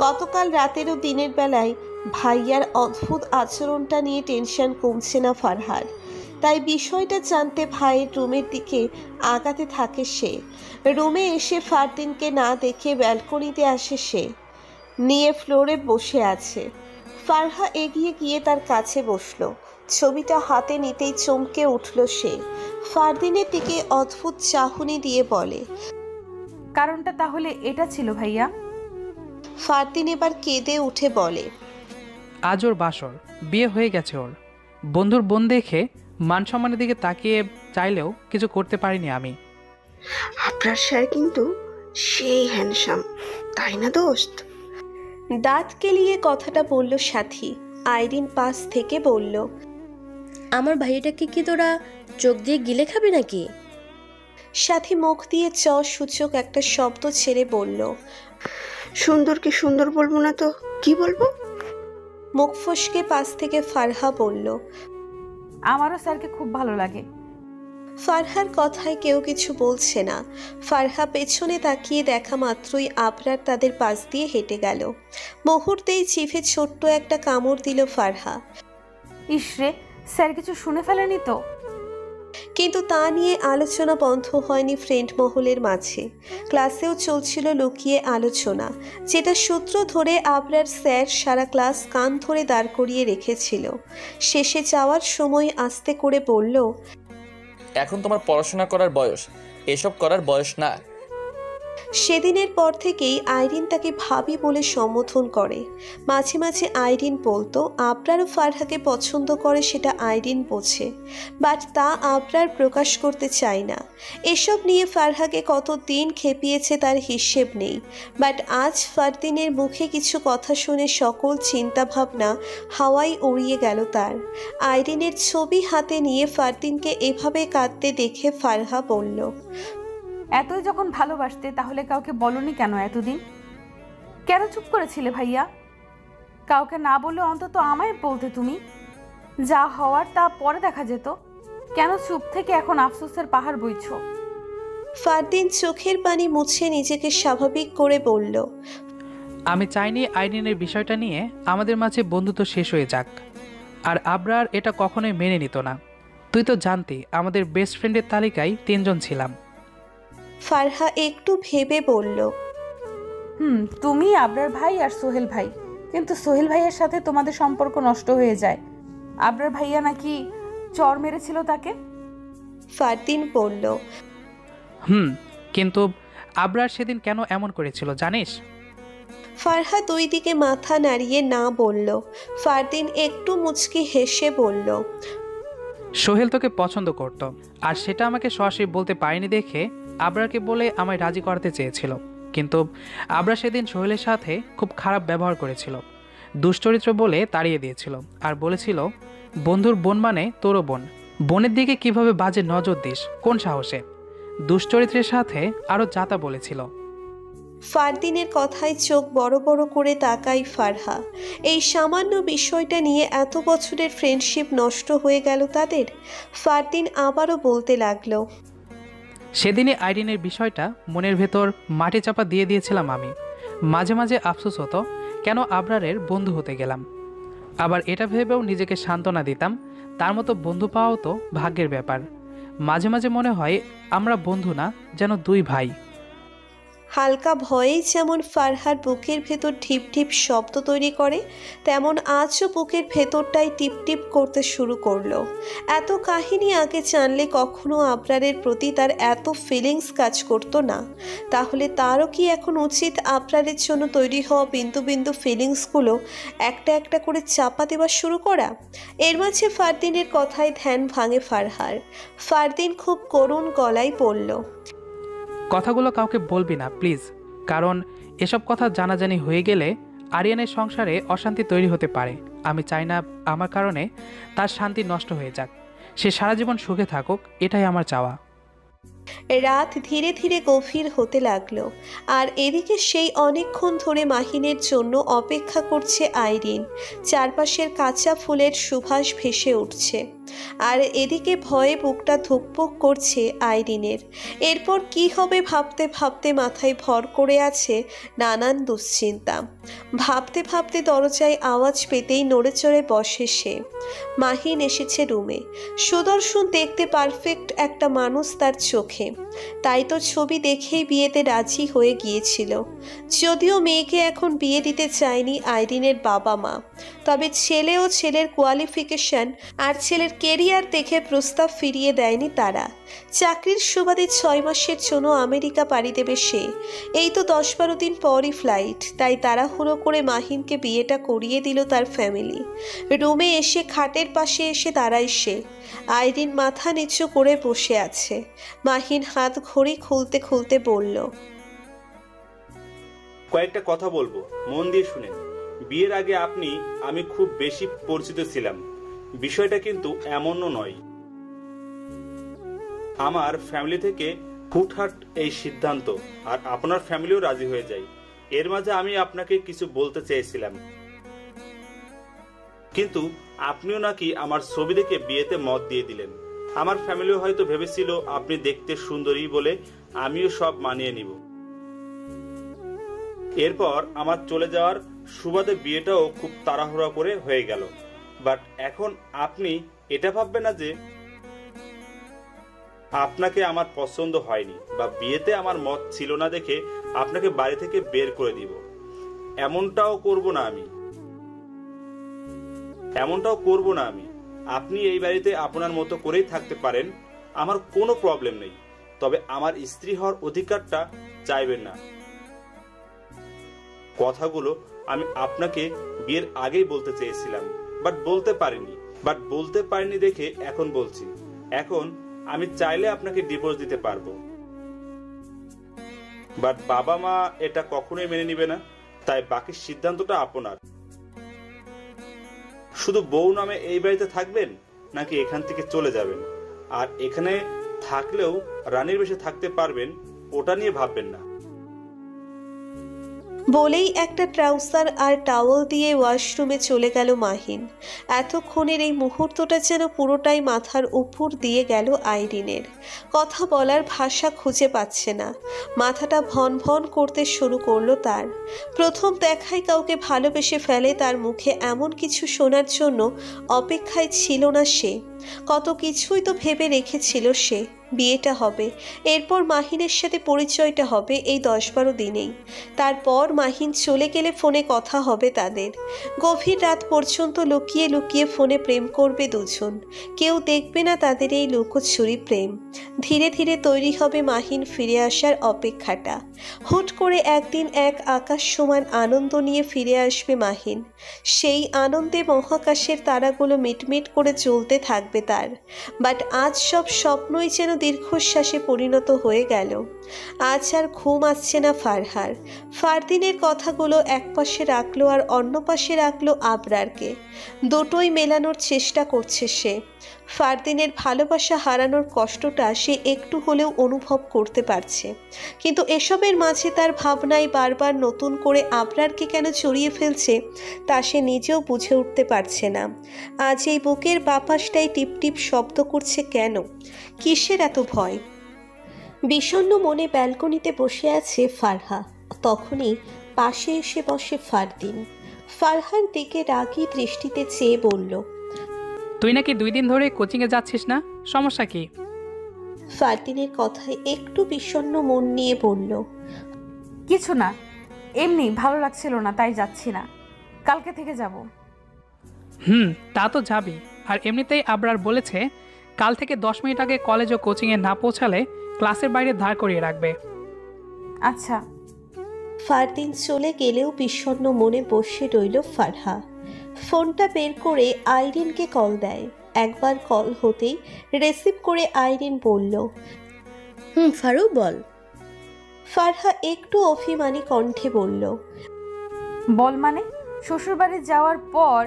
গতকাল রাতেরও দিনের বেলায় ভাইয়ার অদ্ভুত আচরণটা নিয়ে টেনশন কমছে না ফারহার। তাই বিষয়টা জানতে ভাইয়ের রুমের দিকে আগাতে থাকে সে। রুমে এসে ফারদিনকে না দেখে ব্যালকনিতে আসে সে, নিয়ে ফ্লোরে বসে আছে। ফারহা এগিয়ে গিয়ে তার কাছে বসলো। ছবিটা হাতে নিতেই চমকে উঠল সে। ফারদিনের দিকে অদ্ভুত চাহনি দিয়ে বলে, কারণটা তাহলে এটা ছিল ভাইয়া? ফারদিন এবার কেঁদে উঠে বলে, আজ ওর বাসর, বিয়ে হয়ে গেছে ওর। বন্ধুর বোন দেখে মান সম্মানের দিকে তাকিয়ে চাইলেও কিছু করতে পারিনি আমি। আপনার স্যার কিন্তু সেই হ্যান্ডসাম, তাই না দোস্ত? দাঁত কেলিয়ে কথাটা বলল সাথী। আইরিন পাশ থেকে বলল, আমার ভাইটাকে কি তোরা চোখ দিয়ে গিলে খাবি নাকি? সাথী মুখ দিয়ে চ সূচক একটা শব্দ ছেড়ে বলল, সুন্দরকে সুন্দর বলবো না তো কি বলবো? মুখ ফসকে পাশ থেকে ফারহা বলল, আমারও স্যারকে খুব ভালো লাগে। ফারহার কথায় কেউ কিছু বলছে না। ফারহা পেছনে তাকিয়ে দেখা মাত্রই আবরার তাদের পাশ দিয়ে হেঁটে গেল। মুহূর্তেই জিভে ছোট্ট একটা কামড় দিল ফারহা। ইসরে, স্যার কিছু শুনে ফেলেনি তো? কিন্তু তা নিয়ে আলোচনা বন্ধ হয়নি ফ্রেন্ড মহলের মাঝে। ক্লাসেও চলছিল লুকিয়ে আলোচনা, যেটা সূত্র ধরে আবরার স্যার সারা ক্লাস কান ধরে দাঁড় করিয়ে রেখেছিল। শেষে যাওয়ার সময় আস্তে করে বলল, এখন তোমার পড়াশোনা করার বয়স, এসব করার বয়স না। সেদিনের পর থেকেই আইরিন তাকে ভাবি বলে সম্বোধন করে। মাঝে মাঝে আইরিন বলতো আবরারও ফারহাকে পছন্দ করে, সেটা আইরিন বোঝে, বাট তা আবরার প্রকাশ করতে চায় না। এসব নিয়ে ফারহাকে কতদিন খেপিয়েছে তার হিসেব নেই। বাট আজ ফারদিনের মুখে কিছু কথা শুনে সকল চিন্তাভাবনা হাওয়ায় উড়িয়ে গেল তার। আইরিনের ছবি হাতে নিয়ে ফারদিনকে এভাবে কাঁদতে দেখে ফারহা বলল, এতই যখন ভালোবাসতে তাহলে কাউকে বলনি কেন এতদিন? কেন চুপ করেছিলে ভাইয়া? কাউকে না বললে অন্তত আমায় বলতে তুমি। যা হওয়ার তা পরে দেখা যেত। কেন চুপ থেকে এখন আফসোসের পাহাড় বইছো? ফারদিন চোখের পানি মুছে নিজেকে স্বাভাবিক করে বলল, আমি চাইনি আইরিনের বিষয়টা নিয়ে আমাদের মাঝে বন্ধুত্ব শেষ হয়ে যাক। আর আবরার এটা কখনোই মেনে নিত না। তুই তো জানতি আমাদের বেস্ট ফ্রেন্ডের তালিকায় 3 জন ছিলাম। ফারহা একটু ভেবে বলল, তুমি, আবরার ভাই আর সোহেল ভাই। কিন্তু সোহেল ভাইয়ের সাথে তোমাদের সম্পর্ক নষ্ট হয়ে যায়। আবরার ভাইয়া নাকি চর মেরেছিল তাকে। ফারদিন বলল, কিন্তু আবরার সেদিন কেন এমন করেছিল জানিস? ফারহা দুই দিকে মাথা নাড়িয়ে না বলল। ফারদিন একটু মুচকি হেসে বলল, সোহেল তোকে পছন্দ করত, আর সেটা আমাকে সরাসরি বলতে পারিনি দেখে আবরারকে বলে আমায় রাজি করাতে চেয়েছিল। কিন্তু আবরার সেদিন সোহেলের সাথে খুব খারাপ ব্যবহার করেছিল, দুশ্চরিত্র বলে তাড়িয়ে দিয়েছিল, আর বলেছিল বন্ধুর বোন মানে তোরও বোন। বোনের দিকে কিভাবে বাজে নজর দিস, কোন সাহসে? দুশ্চরিত্রের সাথে আরও যাতা বলেছিল। ফারদিনের কথায় চোখ বড় বড় করে তাকায় ফারহা। এই সামান্য বিষয়টা নিয়ে এত বছরের ফ্রেন্ডশিপ নষ্ট হয়ে গেল তাদের। ফারদিন আবারও বলতে লাগলো, সেদিনই আইরিনের বিষয়টা মনের ভেতর মাটি চাপা দিয়ে দিয়েছিলাম আমি। মাঝে মাঝে আফসোস হতো কেন আবরারের বন্ধু হতে গেলাম। আবার এটা ভেবেও নিজেকে সান্ত্বনা দিতাম, তার মতো বন্ধু পাওয়াও তো ভাগ্যের ব্যাপার। মাঝে মাঝে মনে হয় আমরা বন্ধু না, যেন 2 ভাই। হালকা ভয়েই যেমন ফারহার বুকের ভেতর ঢিপ ঢিপ শব্দ তৈরি করে, তেমন আজও বুকের ভেতরটাই টিপ টিপ করতে শুরু করলো। এত কাহিনী আগে জানলে কখনো আবরারের প্রতি তার এত ফিলিংস কাজ করতো না। তাহলে তারও কি এখন উচিত আবরারের জন্য তৈরি হওয়া বিন্দু বিন্দু ফিলিংসগুলো একটা একটা করে চাপা দেওয়া শুরু করা? এর মাঝে ফারদিনের কথায় ধ্যান ভাঙে ফারহার। ফারদিন খুব করুণ গলায় বলল, কথাগুলো কাউকে বলবি না প্লিজ, কারণ এসব কথা জানাজানি হয়ে গেলে আরিয়ানের সংসারে অশান্তি তৈরি হতে পারে। আমি চাই না আমার কারণে তার শান্তি নষ্ট হয়ে যাক। সে সারা জীবন সুখে থাকুক, এটাই আমার চাওয়া। রাত ধীরে ধীরে গভীর হতে লাগলো, আর এদিকে সেই অনেকক্ষণ ধরে মাহিনের জন্য অপেক্ষা করছে আইরিন। চারপাশের কাঁচা ফুলের সুবাস ভেসে উঠছে, আর এদিকে ভয়ে বুকটা ধুকপুক করছে আইরিনের। এরপর কি হবে ভাবতে ভাবতে মাথায় ভর করে আছে নানান দুশ্চিন্তা। ভাবতে ভাবতে দরজায় আওয়াজ পেতেই নড়ে চড়ে বসে সে। মাহিন এসেছে রুমে। সুদর্শন দেখতে পারফেক্ট একটা মানুষ তার চোখে, তাই তো ছবি দেখেই বিয়েতে রাজি হয়ে গিয়েছিল। যদিও মেয়েকে এখন বিয়ে দিতে চায়নি আইরিনের বাবা মা, তবে ছেলে ও ছেলের কোয়ালিফিকেশন আর ছেলের কেরিয়ার দেখে প্রস্তাব ফিরিয়ে দেয়নি তারা। চাকরির সুবাদে 6 মাসের জন্য আমেরিকা পাড়ি দেবে সে। এই তো 10-12 দিন পরই ফ্লাইট, তাই তাড়াহুড়ো করে মাহিনকে বিয়েটা করিয়ে দিল তার ফ্যামিলি। রুমে এসে খাটের পাশে এসে দাঁড়ায় সে। আইরিন মাথা নিচু করে বসে আছে। মাহিন হাত ঘড়ি খুলতে খুলতে বলল, কয়েকটা কথা বলবো, মন দিয়ে শুনেন। বিয়ের আগে আমি খুব বেশি পরিচিত ছিলাম, বিষয়টা কিন্তু এমনও নয়। আমার ফ্যামিলি থেকে হুটহাট এই সিদ্ধান্ত, আর আপনার ফ্যামিলিও রাজি হয়ে যায়। এর মাঝে আমি আপনাকে কিছু বলতে চেয়েছিলাম, কিন্তু আপনিও নাকি আমার ছবি দেখে বিয়েতে মত দিয়ে দিলেন। আমার ফ্যামিলিও হয়তো ভেবেছিল আপনি দেখতে সুন্দরী বলে আমিও সব মানিয়ে নিব। এরপর আমার চলে যাওয়ার সুবাদে বিয়েটাও খুব তাড়াহুড়া করে হয়ে গেল। বাট এখন আপনি এটা ভাববেন না যে আপনাকে আমার পছন্দ হয়নি বা বিয়েতে আমার মত ছিল না দেখে আপনাকে বাড়ি থেকে বের করে দিব। এমনটাও করব না আমি। আপনি এই বাড়িতে আপনার মতো করেই থাকতে পারেন, আমার কোনো প্রবলেম নেই। তবে আমার স্ত্রী হওয়ার অধিকারটা চাইবেন না। কথাগুলো আমি আপনাকে বিয়ের আগেই বলতে চেয়েছিলাম, বাট বলতে পারিনি দেখে এখন বলছি। এখন আমি চাইলে আপনাকে ডিভোর্স দিতে পারবো, বাট বাবা মা এটা কখনোই মেনে নিবে না। তাই বাকি সিদ্ধান্তটা আপনার। শুধু বউ নামে এই বাড়িতে থাকবেন নাকি এখান থেকে চলে যাবেন, আর এখানে থাকলেও রানীর বেশে থাকতে পারবেন, ওটা নিয়ে ভাববেন না। বলেই একটা ট্রাউজার আর টাওয়েল দিয়ে ওয়াশরুমে চলে গেল মাহিন। এতক্ষণের এই মুহূর্তটা যেন পুরোটাই মাথার উপর দিয়ে গেল আইরিনের। কথা বলার ভাষা খুঁজে পাচ্ছে না, মাথাটা ভন ভন করতে শুরু করলো তার। প্রথম দেখায় কাউকে ভালোবেসে ফেলে তার মুখে এমন কিছু শোনার জন্য অপেক্ষায় ছিল না সে। কত কিছুই তো ভেবে রেখেছিল সে। বিয়েটা হবে, এরপর মাহিনের সাথে পরিচয়টা হবে এই 10-12 দিনেই। তারপর মাহিন চলে গেলে ফোনে কথা হবে তাদের। গভীর রাত পর্যন্ত লুকিয়ে লুকিয়ে ফোনে প্রেম করবে দুজন। কেউ দেখবে না তাদের এই লুকোচুরি প্রেম। ধীরে ধীরে তৈরি হবে মাহিন ফিরে আসার অপেক্ষাটা। হুট করে একদিন এক আকাশ সমান আনন্দ নিয়ে ফিরে আসবে মাহিন। সেই আনন্দে মহাকাশের তারাগুলো মিটমিট করে জ্বলতে থাকবে তার। বাট আজ সব স্বপ্নই যেন দীর্ঘশ্বাসে পরিণত হয়ে গেল। আজ আর ঘুম আসছে না ফারহার। ফারদিনের কথাগুলো এক পাশে রাখলো আর অন্য পাশে রাখলো আবরারকে। দুটোই মেলানোর চেষ্টা করছে সে। ফারদিনের ভালোবাসা হারানোর কষ্টটা সে একটু হলেও অনুভব করতে পারছে, কিন্তু এসবের মাঝে তার ভাবনায় বারবার নতুন করে আবরারকে কেন জড়িয়ে ফেলছে তা সে নিজেও বুঝে উঠতে পারছে না। আজ এই বুকের বাপাসটাই টিপটিপ শব্দ করছে কেন? কিসের এত ভয়? বিষণ্ণ মনে ব্যালকনিতে বসে আছে ফারহা। তখনই পাশে এসে বসে ফারদিন। ফারহার দিকে রাগী দৃষ্টিতে চেয়ে বলল, তুই নাকি 2 দিন ধরে কোচিংয়ে যাচ্ছিস না, সমস্যা কি? ফারদিনের কথায় একটু বিষণ্ণ মন নিয়ে বলল, কিছু না, এমনি ভালো লাগছিল না তাই যাচ্ছি না, কালকে থেকে যাব। তা তো যাবি। আর এমনিতেই আবরার বলেছে কাল থেকে 10 মিনিট আগে কলেজ ও কোচিংয়ে না পৌঁছালে ক্লাসের বাইরে দাঁড় করিয়ে রাখবে। আচ্ছা। ফারদিন চলে গেলেও বিষণ্ণ মনে বসে রইল ফারহা। ফোনটা বের করে আইরিনকে কল দেয়। একবার কল হতেই রিসিভ করে আইরিন বলল, ফারু বল। ফারহা একটু অভিমানী কণ্ঠে বলল, বল মানে? শ্বশুরবাড়ি যাওয়ার পর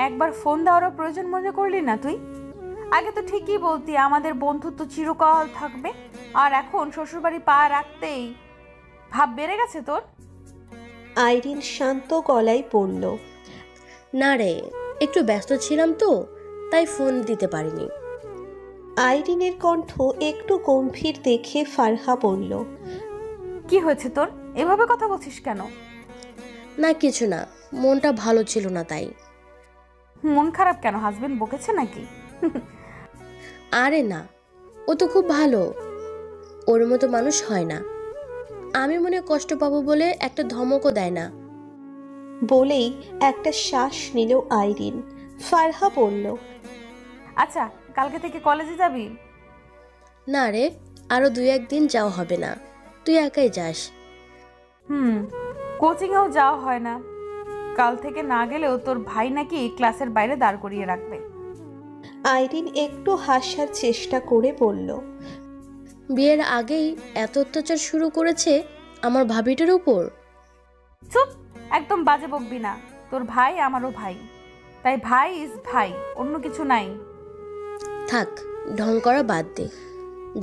একবার ফোন দেওয়ারও প্রয়োজন মনে করলি না তুই? আগে তো ঠিকই বলতি আমাদের বন্ধুত্ব চিরকাল থাকবে, আর এখন শ্বশুরবাড়ি পা রাখতেই ভাব বেড়ে গেছে তোর। আইরিন শান্ত গলায় বলল, না রে, একটু ব্যস্ত ছিলাম তো তাই ফোন দিতে পারিনি। আইরিনের কণ্ঠ একটু গম্ভীর দেখে ফারহা বলল, কি হয়েছে তোর, এভাবে কথা বলছিস কেন? না কিছু না, মনটা ভালো ছিল না তাই। মন খারাপ কেন? হাজবেন্ড বকেছে নাকি? আরে না, ও তো খুব ভালো, ওর মতো মানুষ হয় না। আমি মনে কষ্ট পাবো বলে একটা ধমকও দেয় না। বলেই একটা শ্বাস নিল আইরিন। ফারহা বলল, আচ্ছা কালকে থেকে কলেজে যাবি? না রে, আরো 2-1 দিন যাওয়া হবে না, তুই একাই যাস। কোচিংয়েও যাওয়া হয় না। কাল থেকে না গেলেও তোর ভাই নাকি ক্লাসের বাইরে দাঁড় করিয়ে রাখবে। আইরিন একটু হাসার চেষ্টা করে বলল, বিয়ের আগেই এত অত্যাচার শুরু করেছে আমার ভাবিটার উপর। চুপ, একদম বাজে বকবি না। তোর ভাই আমারও ভাই, তাই ভাই ইজ ভাই, অন্য কিছু নাই। থাক, ঢং করা বাদ দে,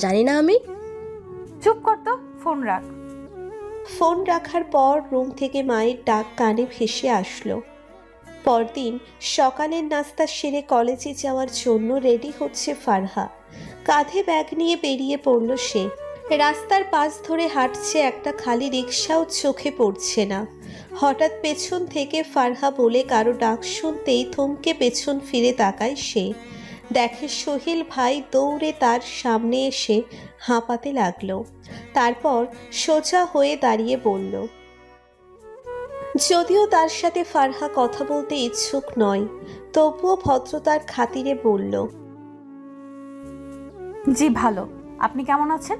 জানি না আমি। চুপ কর তো, ফোন রাখ। ফোন রাখার পর রুম থেকে মায়ের ডাক কানে ভেসে আসলো। পরদিন সকালের নাস্তা সেরে কলেজে যাওয়ার জন্য রেডি হচ্ছে ফারহা। কাঁধে ব্যাগ নিয়ে বেরিয়ে পড়ল সে। রাস্তার পাশ ধরে হাঁটছে, একটা খালি রিকশাও চোখে পড়ছে না। হঠাৎ পেছন থেকে ফারহা বলে কারো ডাক শুনতেই থমকে পেছন ফিরে তাকায় সে। দেখে সোহেল ভাই দৌড়ে তার সামনে এসে হাঁপাতে লাগলো। তারপর সোজা হয়ে দাঁড়িয়ে বলল, যদিও তার সাথে ফারহা কথা বলতে ইচ্ছুক নয়, তবুও ভদ্রতার খাতিরে বলল, জি ভালো, আপনি কেমন আছেন?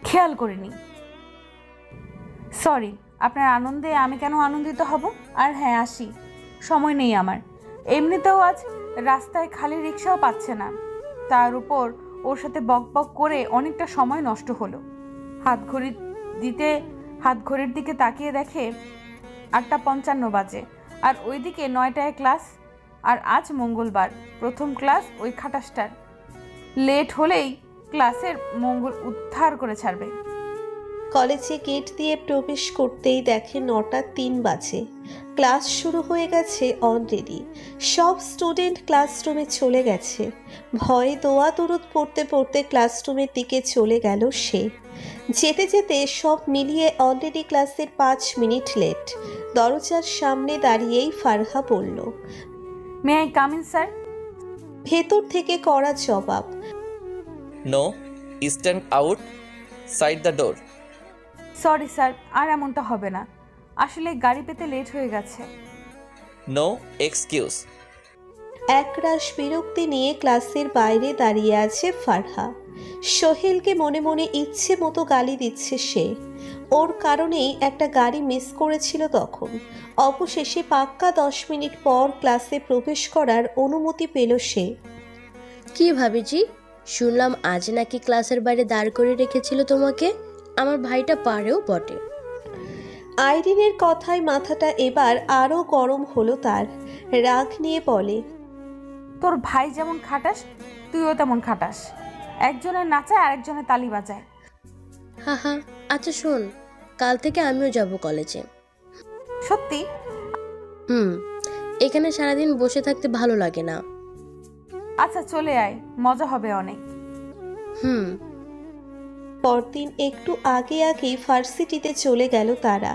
খেয়াল করিনি। সরি, আপনার আনন্দে আমি কেন আনন্দিত হব? আর হ্যাঁ আসি, সময় নেই আমার। এমনিতেও আজ রাস্তায় খালি রিক্সাও পাচ্ছে না, তার উপর ওর সাথে বক বক করে অনেকটা সময় নষ্ট হলো। হাত ঘড়ির দিকে তাকিয়ে দেখে 8:55 বাজে, আর ওইদিকে 9টায় ক্লাস। আর আজ মঙ্গলবার, প্রথম ক্লাস ওই খাটাসটার। লেট হলেই ক্লাসের মঙ্গল উদ্ধার করে ছাড়বে। কলেজে গেট দিয়ে প্রবেশ করতেই দেখে 9:03 বাজে। ক্লাস শুরু হয়ে গেছে অলরেডি। সব স্টুডেন্ট ক্লাসরুমে চলে গেছে। ভয়ে দোয়া দরুদ পড়তে পড়তে ক্লাসরুমের দিকে চলে গেল সে। যেতে যেতে সব মিলিয়ে অলরেডি ক্লাসের 5 মিনিট লেট। দরজার সামনে দাঁড়িয়েই ফারহা বলল, may I come in sir? ভেতর থেকে করা জবাব, no, stand out side the door. Sorry sir, আর এমনটা হবে না, আসলে গাড়ি পেতে লেট হয়ে গেছে। No excuse. একরাশ বিরক্তি নিয়ে ক্লাসের বাইরে দাঁড়িয়ে আছে ফারহা। সোহেলকে মনে মনে ইচ্ছে মতো গালি দিচ্ছে সে। ওর কারণেই একটা গাড়ি মিস করেছিল তখন। অবশেষে পাক্কা 10 মিনিট পর ক্লাসে প্রবেশ করার অনুমতি পেল সে। কি ভাবিজি, শুনলাম আজ নাকি ক্লাসের বাইরে দাঁড় করে রেখেছিল তোমাকে। আমার ভাইটা পারেও বটে। আইরিনের কথায় মাথাটা এবার আরো গরম হলো তার। রাগ নিয়ে বলে, তোর ভাই যেমন খাটাস তুইও তেমন খাটাস। একজনের নাচায় আরেকজনের তালি বাজায়। হা হা, আচ্ছা শোন, কাল থেকে আমিও যাব কলেজে। সত্যি? এখানে সারাদিন বসে থাকতে ভালো লাগে না। আচ্ছা চলে আয়, মজা হবে অনেক। পরদিন একটু আগে আগেই ভার্সিটিতে চলে গেল তারা।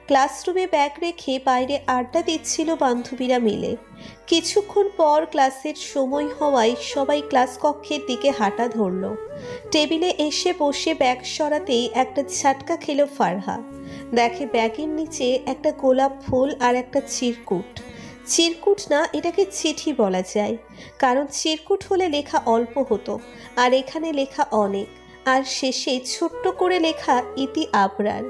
ক্লাসরুমে ব্যাগ রেখে বাইরে আড্ডা দিচ্ছিল বান্ধবীরা মিলে। কিছুক্ষণ পর ক্লাসের সময় হওয়ায় সবাই ক্লাস কক্ষের দিকে হাঁটা ধরল। টেবিলে এসে বসে ব্যাগ সরাতেই একটা ঝাটকা খেল ফারহা। দেখে ব্যাগের নিচে একটা গোলাপ ফুল আর একটা চিরকুট। চিরকুট না, এটাকে চিঠি বলা যায়, কারণ চিরকুট হলে লেখা অল্প হতো, আর এখানে লেখা অনেক, আর শেষে ছোট্ট করে লেখা ইতি আবরার।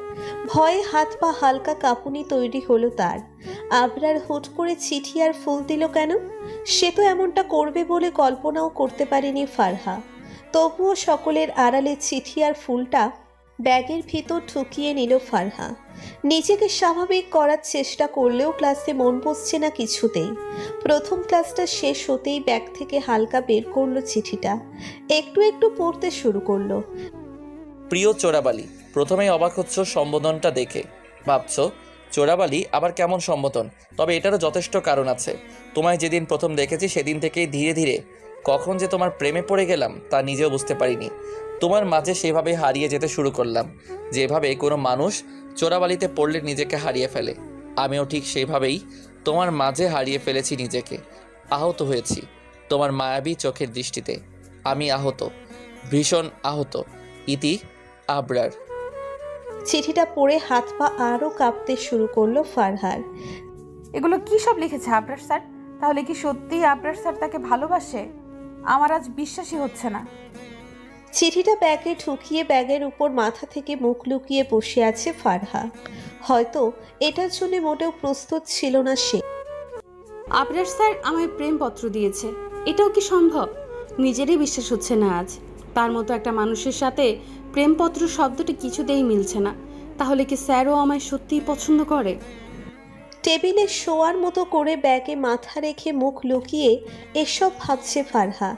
ভয়ে হাত পা হালকা কাঁপুনি তৈরি হলো তার। আবরার হুট করে চিঠি আর ফুল দিল কেন? সে তো এমনটা করবে বলে কল্পনাও করতে পারেনি ফারহা। তবুও সকলের আড়ালে চিঠি আর ফুলটা ব্যাগের ভিতর ঢুকিয়ে নিল ফারহা। নিজেকে স্বাভাবিক করার চেষ্টা করলেও ক্লাসে মন বসছে না কিছুতেই। প্রথম ক্লাসটা শেষ হতেই ব্যাগ থেকে হালকা বের করলো চিঠিটা। একটু একটু পড়তে শুরু করলো। প্রিয় চোরাবালি, প্রথমেই অবাক হচ্ছ সম্বোধনটা দেখে। ভাবছো চোরাবালি আবার কেমন সম্বোধন? তবে এটারও যথেষ্ট কারণ আছে। তোমায় যেদিন প্রথম দেখেছি সেদিন থেকেই ধীরে ধীরে কখন যে তোমার প্রেমে পড়ে গেলাম তা নিজেও বুঝতে পারিনি। তোমার মাঝে সেভাবে হারিয়ে যেতে শুরু করলাম, যেভাবে কোনো মানুষ চোরাবালিতে পড়লে নিজেকে হারিয়ে ফেলে। আমিও ঠিক সেইভাবেই তোমার মাঝে হারিয়ে ফেলেছি নিজেকে। আহত হয়েছি তোমার মায়াবী চোখের দৃষ্টিতে। আমি আহত, ভীষণ আহত। ইতি আবরার। চিঠিটা পড়ে হাত পা আরও কাঁপতে শুরু করলো ফারহার। এগুলো কি সব লিখেছে আবরার স্যার? তাহলে কি সত্যি আবরার স্যার তাকে ভালোবাসে? আমার আজ বিশ্বাসই হচ্ছে না। চিঠিটা ব্যাগে ঢুকিয়ে ব্যাগের উপর মাথা থেকে মুখ লুকিয়ে বসে আছে ফারহা। হয়তো এটার জন্য মোটেও প্রস্তুত ছিল না সে। আবরার স্যার আমায় প্রেমপত্র দিয়েছে, এটাও কি সম্ভব? নিজেরই বিশ্বাস হচ্ছে না আজ। তার মতো একটা মানুষের সাথে প্রেমপত্র শব্দটা কিছুতেই মিলছে না। তাহলে কি স্যারও আমায় সত্যিই পছন্দ করে? টেবিলে শোয়ার মতো করে ব্যাগে মাথা রেখে মুখ লুকিয়ে এসব ভাবছে ফারহা।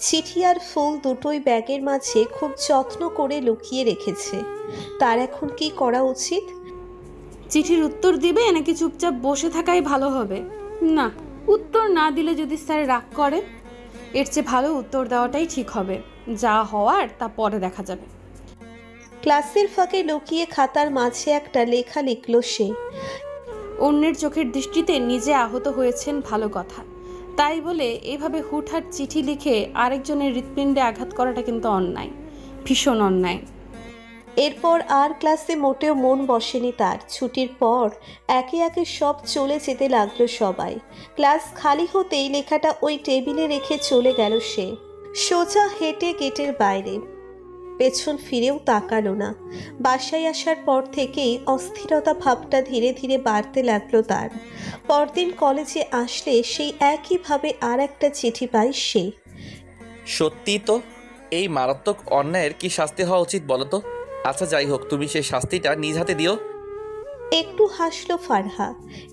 চিঠি আর ফুল দুটোই ব্যাগের মাঝে খুব যত্ন করে লুকিয়ে রেখেছে। তার এখন কি করা উচিত? চিঠির উত্তর দিবে নাকি চুপচাপ বসে থাকাই ভালো হবে? না, উত্তর না দিলে যদি স্যার রাগ করে, এর চেয়ে ভালো উত্তর দেওয়াটাই ঠিক হবে। যা হওয়ার তা পরে দেখা যাবে। ক্লাসের ফাঁকে লুকিয়ে খাতার মাঝে একটা লেখা লিখল সে। অন্যের চোখের দৃষ্টিতে নিজে আহত হয়েছেন ভালো কথা, তাই বলে এভাবে হুটহাট চিঠি লিখে আরেকজনের হৃৎপিণ্ডে আঘাত করাটা কিন্তু অন্যায়, ভীষণ অন্যায়। এরপর আর ক্লাসে মোটেও মন বসেনি তার। ছুটির পর একে একে সব চলে যেতে লাগলো সবাই। ক্লাস খালি হতেই লেখাটা ওই টেবিলে রেখে চলে গেল সে। সোজা হেঁটে গেটের বাইরে, পেছন ফিরেও তাকালো না। বাসায় আসার পর থেকেই অস্থিরতা ভাবটা ধীরে ধীরে বাড়তে লাগলো তার। পরদিন কলেজে আসলে সেই একইভাবে আর একটা চিঠি পায় সে। সত্যি তো এই মারাত্মক অন্যায়ের কি শাস্তি হওয়া উচিত বলো তো? আচ্ছা যাই হোক, তুমি সেই শাস্তিটা নিজ হাতে দিও। একটু হাসলো ফারহা।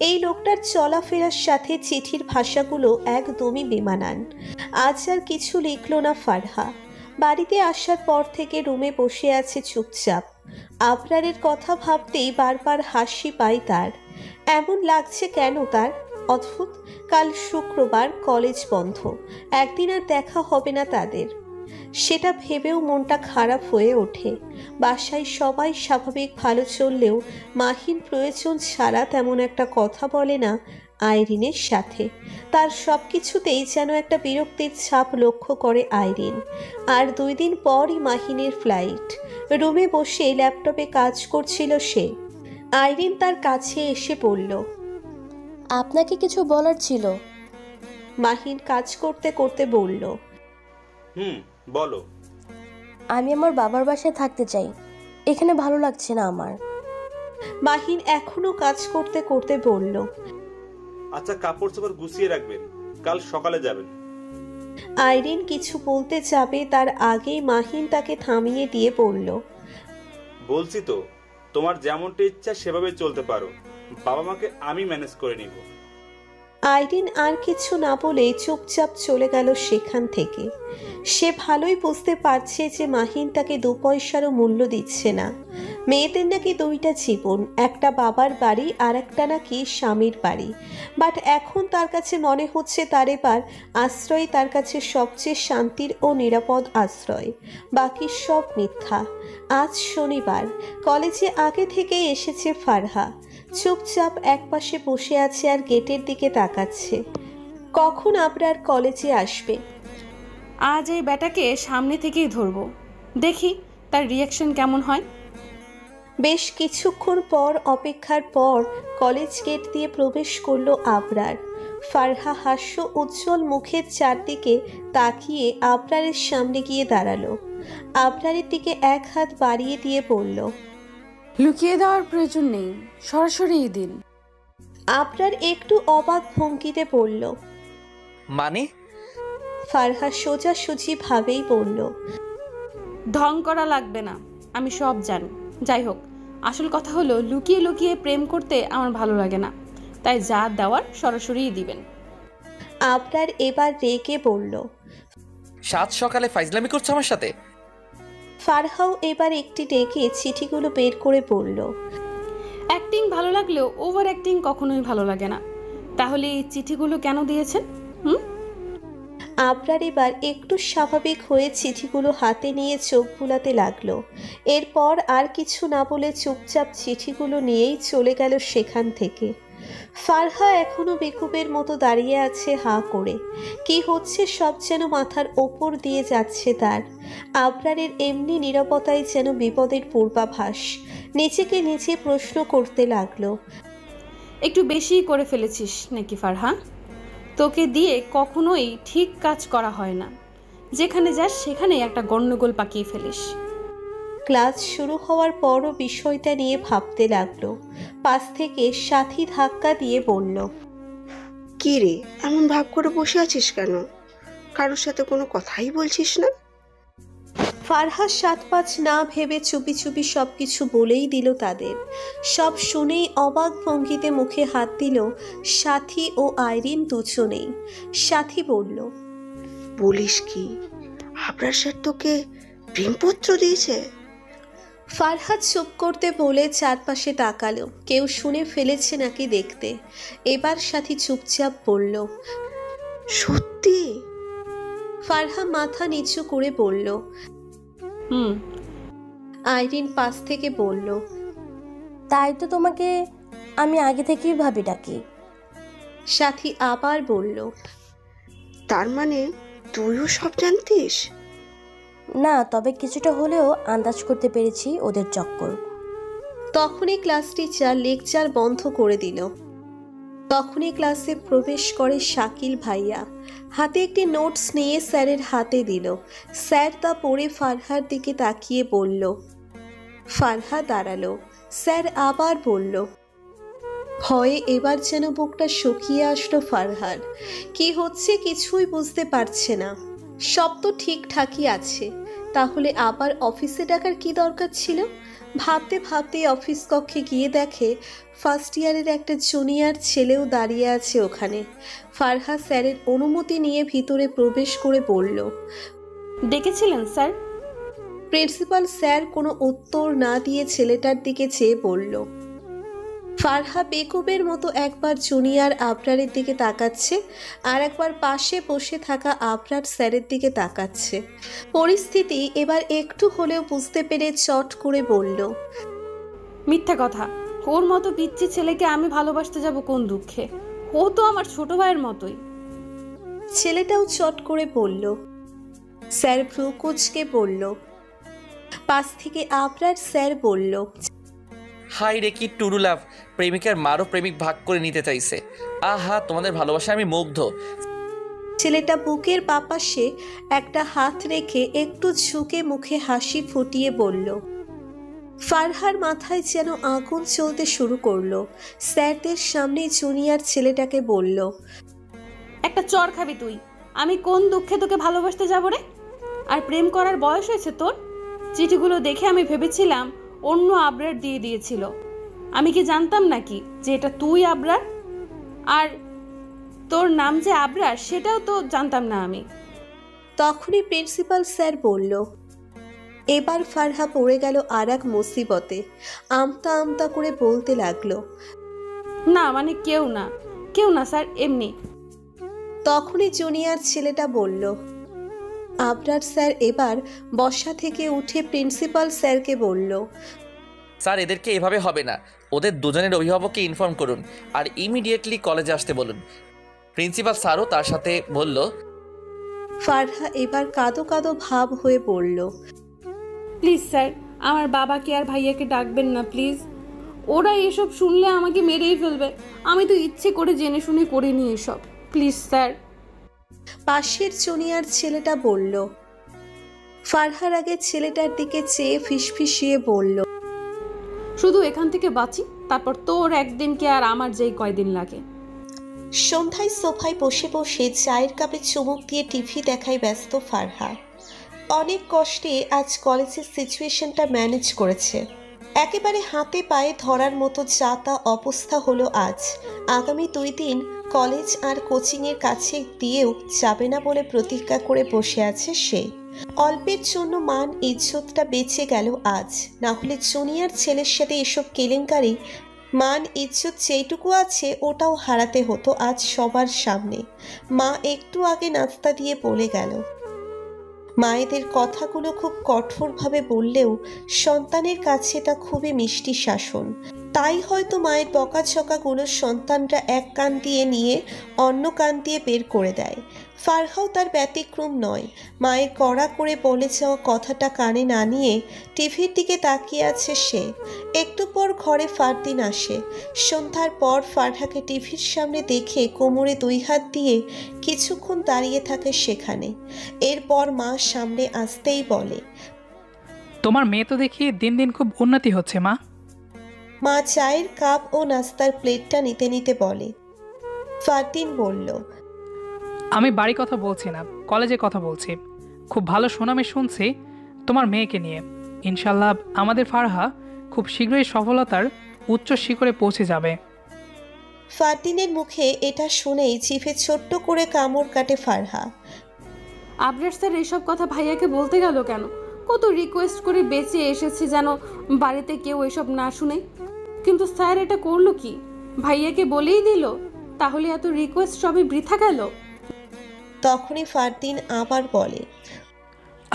এই লোকটার চলাফেরার সাথে চিঠির ভাষাগুলো একদমই বেমানান। আজ আর কিছু লিখলো না ফারহা। বাড়িতে আসার পর থেকে রুমে বসে আছে চুপচাপ। আবরারের কথা ভাবতেই বারবার হাসি পায় তার। এমন লাগছে কেন তার? অদ্ভুত। কাল শুক্রবার, কলেজ বন্ধ, একদিন আর দেখা হবে না তাদের। সেটা ভেবেও মনটা খারাপ হয়ে ওঠে। বাসায় সবাই স্বাভাবিক ভালো চললেও মাহিন প্রয়োজন ছাড়া তেমন একটা কথা বলে না আইরিনের সাথে। তার সব কিছুতেই যেন একটা বিরক্তির ছাপ লক্ষ্য করে আইরিন। আর 2 দিন পরই মাহিনের ফ্লাইট। রুমে বসে ল্যাপটপে কাজ করছিল সে। আইরিন তার কাছে এসে বলল, আপনাকে কিছু বলার ছিল। মাহিন কাজ করতে করতে বলল, বলো। আমি আমার বাবার বাসায় থাকতে চাই, এখানে ভালো লাগছে না আমার। মাহিন এখনো কাজ করতে করতে বলল, আচ্ছা কাপড় চোপড় গুছিয়ে রাখবেন, কাল সকালে যাবেন। আইরিন কিছু বলতে যাবে তার আগেই মাহিন তাকে থামিয়ে দিয়ে বলল, বলছি তো তোমার যেমনটা ইচ্ছা সেভাবে চলতে পারো, বাবা মাকে আমি ম্যানেজ করে নিব। আইরিন আর কিছু না বলে চুপচাপ চলে গেল সেখান থেকে। সে ভালোই বুঝতে পারছে যে মাহিন তাকে 2 পয়সারও মূল্য দিচ্ছে না। মেয়েদের নাকি 2টা জীবন, একটা বাবার বাড়ি আর একটা নাকি স্বামীর বাড়ি। বাট এখন তার কাছে মনে হচ্ছে তার এবার আশ্রয় তার কাছে সবচেয়ে শান্তির ও নিরাপদ আশ্রয়। বাকি সব মিথ্যা। আজ শনিবার, কলেজে আগে থেকেই এসেছে ফারহা। চুপচাপ একপাশে বসে আছে আর গেটের দিকে তাকাচ্ছে। কখন আবরার কলেজে আসবে? আজ এই ব্যাটাকে সামনে থেকেই ধরবো, দেখি তার রিয়াকশন কেমন হয়। বেশ কিছুক্ষণ পর অপেক্ষার পর কলেজ গেট দিয়ে প্রবেশ করলো আবরার। ফারহা হাস্য উজ্জ্বল মুখের চারদিকে তাকিয়ে আবরারের সামনে গিয়ে দাঁড়ালো। আবরারের দিকে এক হাত বাড়িয়ে দিয়ে বলল, লুকিয়ে দেওয়ার প্রয়োজন নেই, সরাসরি দিন। আবরার একটু অবাক ভঙ্গিতে বলল, মানে? ফারহা সোজাসুজি ভাবেই বলল, ঢং করা লাগবে না, আমি সব জানি। যাই হোক, আসল কথা হলো লুকিয়ে লুকিয়ে প্রেম করতে আমার ভালো লাগে না, তাই যা দেওয়ার সরাসরিই দিবেন। আবরার এবার রেগে বলল, সাত সকালে ফাইজলামি করছো আমার সাথে? ফারহাও এবার একটি ডেকে চিঠিগুলো বের করে বলল, অ্যাক্টিং ভালো লাগলেও ওভার অ্যাক্টিং কখনোই ভালো লাগে না। তাহলে এই চিঠিগুলো কেন দিয়েছেন? আবরার এবার একটু স্বাভাবিক হয়ে চিঠিগুলো হাতে নিয়ে চোখ বুলাতে লাগলো। এরপর আর কিছু না বলে চুপচাপ চিঠিগুলো নিয়েই চলে গেল সেখান থেকে। ফারহা এখনো বেকুবের মতো দাঁড়িয়ে আছে হাঁ করে। কি হচ্ছে সব যেন মাথার ওপর দিয়ে যাচ্ছে তার। আবরারের এমনি নীরবতায় যেন বিপদের পূর্বাভাস। নিজেকে নিজে প্রশ্ন করতে লাগলো, একটু বেশি করে ফেলেছিস নাকি ফারহা? তোকে দিয়ে কখনোই ঠিক কাজ করা হয় না, যেখানে যাস সেখানে একটা গন্ডগোল পাকিয়ে ফেলিস। ক্লাস শুরু হওয়ার পরও বিষয়টা নিয়ে ভাবতে লাগলো। পাশ থেকে সাথী ধাক্কা দিয়ে বলল, কি রে, এমন ভাব করে বসে আছিস কেন? কারোর সাথে কোনো কথাই বলছিস না? ফারহা সাত পাঁচ না ভেবে চুপি চুপি সবকিছু বলেই দিল তাদের। সব শুনেই অবাক ভঙ্গিতে মুখে হাত দিল সাথী ও আইরিন দুজনেই। সাথী বলল, বলিস কি, আবরার স্যার তোকে প্রেমপত্র দিয়েছে? ফারহা চুপ করতে বলে চারপাশে তাকালো, কেউ শুনে ফেলেছে নাকি দেখতে। এবার সাথী চুপচাপ বলল, সত্যি? ফারহা মাথা নিচু করে বলল, আইরিন পাশ থেকে বলল, তাই তো তোমাকে আমি আগে থেকেই ভাবি ডাকি। সাথী আবার বলল, তার মানে তুইও সব জানতিস? না, তবে কিছুটা হলেও আন্দাজ করতে পেরেছি ওদের চক্কর। তখনই ক্লাস টিচার লেকচার বন্ধ করে দিল। তখনই ক্লাসে প্রবেশ করে শাকিল ভাইয়া। হাতে একটি নোটস নিয়ে স্যারের হাতে দিল। স্যার তা পড়ে ফারহার দিকে তাকিয়ে বলল। ফারহা দাঁড়ালো। স্যার আবার বলল। ভয়ে এবার যেন বুকটা শুকিয়ে আসলো ফারহার। কি হচ্ছে কিছুই বুঝতে পারছে না। সব তো ঠিকঠাকই আছে, তাহলে আবার অফিসে ডাকার কি দরকার ছিল? ভাবতে ভাবতে অফিস কক্ষে গিয়ে দেখে ফার্স্ট ইয়ারের একটা জুনিয়র ছেলেও দাঁড়িয়ে আছে ওখানে। ফারহা স্যারের অনুমতি নিয়ে ভিতরে প্রবেশ করে বলল, ডেকেছিলেন স্যার? প্রিন্সিপাল স্যার কোনো উত্তর না দিয়ে ছেলেটার দিকে চেয়ে বলল। ফারহা বেকুবের মতো একবার জুনিয়র আবরারের দিকে তাকাচ্ছে, আর একবার পাশে বসে থাকা আবরার স্যারের দিকে তাকাচ্ছে। পরিস্থিতি এবার একটু হলেও বুঝতে পেরে চট করে বলল, মিথ্যা কথা, ওর মতো পিচ্ছি ছেলেকে আমি ভালোবাসতে যাব কোন দুঃখে? ও তো আমার ছোট ভাইয়ের মতোই। ছেলেটাও চট করে বলল। স্যার ভ্রু কুঁচকে বলল। পাশ থেকে আবরার স্যার বলল, হাই রে কি টুরু লাভ, প্রেমিকার মারও প্রেমিক ভাগ করে নিতে চাইছে। আহা, তোমাদের ভালোবাসায় আমি মুগ্ধ। ছেলেটা বুকের বাপাশে একটা হাত রেখে একটু ঝুঁকে মুখে হাসি ফুটিয়ে বলল। ফারহার মাথায় যেন আগুন জ্বলতে শুরু করলো। স্যারদের সামনে জুনিয়র ছেলেটাকে বলল, একটা চর খাবি তুই। আমি কোন দুঃখে তোকে ভালোবাসতে যাব রে? আর প্রেম করার বয়স হয়েছে তোর? চিঠিগুলো দেখে আমি ভেবেছিলাম অন্য আবরার দিয়ে দিয়েছিল। আমি কি জানতাম নাকি যে এটা তুই আবরার? আর তোর নাম যে আবরার সেটাও তো জানতাম না আমি। তখনই প্রিন্সিপাল স্যার বলল। এবার ফারহা পড়ে গেল আর এক মুসিবতে। আমতা আমতা করে বলতে লাগলো, না মানে কেউ না স্যার, এমনি। তখনই জুনিয়র ছেলেটা বলল। আবরার স্যার এবার বসা থেকে উঠে প্রিন্সিপাল স্যারকে বলল, স্যার এদেরকে এভাবে হবে না, ওদের দুজনের অভিভাবককে ইনফর্ম করুন আর ইমিডিয়েটলি কলেজে আসতে বলুন। প্রিন্সিপাল স্যারও তার সাথে বলল। ফারহা এবার কাঁদো কাঁদো ভাব হয়ে বলল, প্লিজ স্যার, আমার বাবাকে আর ভাইয়াকে ডাকবেন না প্লিজ। ওরা এসব শুনলে আমাকে মেরেই ফেলবে। আমি তো ইচ্ছে করে জেনে শুনে করিনি এসব, প্লিজ স্যার। পাশের জুনিয়র ছেলেটা বলল। ফারহার আগে ছেলেটার দিকে চেয়ে ফিসফিসিয়ে বলল, শুধু এখান থেকে বাঁচি, তারপর তোর একদিনকে আর আমার যেই কয়দিন লাগে। সন্ধ্যায় সোফায় বসে বসে চায়ের কাপে চুমুক দিয়ে টিভি দেখায় ব্যস্ত ফারহা। অনেক কষ্টে আজ কলেজের সিচুয়েশনটা ম্যানেজ করেছে। একেবারে হাতে পায়ে ধরার মতো যা তা অবস্থা হলো আজ। আগামী 2 দিন কলেজ আর কোচিংয়ের কাছে দিয়েও যাবে না বলে প্রতিজ্ঞা করে বসে আছে সে। অল্পের জন্য মান ইজ্জতটা বেঁচে গেল আজ, না হলে জুনিয়র ছেলের সাথে এসব কেলেঙ্কারি মান ইজ্জত যেইটুকু আছে ওটাও হারাতে হতো আজ সবার সামনে। মা একটু আগে নাস্তা দিয়ে বলে গেল। মায়েদের কথাগুলো খুব কঠোরভাবে বললেও সন্তানের কাছে তা খুবই মিষ্টি শাসন। তাই হয়তো মায়ের বকাঝকাগুলো সন্তানরা এক কান দিয়ে নিয়ে অন্য কান দিয়ে বের করে দেয়। ফারহাও তার ব্যতিক্রম নয়। মায়ের কড়া করে বলে যাওয়া কথাটা কানে না নিয়ে টিভির দিকে তাকিয়ে আছে সে। একটু পর ঘরে ফারদিন আসে। সন্ধ্যার পর ফারহাকে টিভির সামনে দেখে কোমরে 2 হাত দিয়ে কিছুক্ষণ দাঁড়িয়ে থাকে সেখানে। এরপর মা সামনে আসতেই বলে, তোমার মেয়ে তো দেখি দিন দিন খুব উন্নতি হচ্ছে মা। মা চায়ের কাপ ও নাস্তার প্লেটটা নিতে নিতে বলে। ফারদিন বলল, আমি বাড়ি কথা বলছি না, কলেজে কথা বলছি। খুব ভালো সুনামে শুনছি তোমার মেয়েকে নিয়ে। ইনশাল্লাহ আমাদের ফারহা খুব শীঘ্রই সফলতার উচ্চ শিখরে পৌঁছে যাবে। ফারদিনের মুখে এটা শুনেই জিভে ছোট্ট করে কামড় কাটে ফারহা। আবরার স্যার এসব কথা ভাইয়াকে বলতে গেল কেন? কত রিকোয়েস্ট করে বেঁচে এসেছে যেন বাড়িতে কেউ এসব না শুনে, কিন্তু স্যার এটা করলো কি? ভাইয়াকে বলেই দিল। তাহলে এত রিকোয়েস্ট সবই বৃথা গেল। তখনই ফারদিন আবার বলে,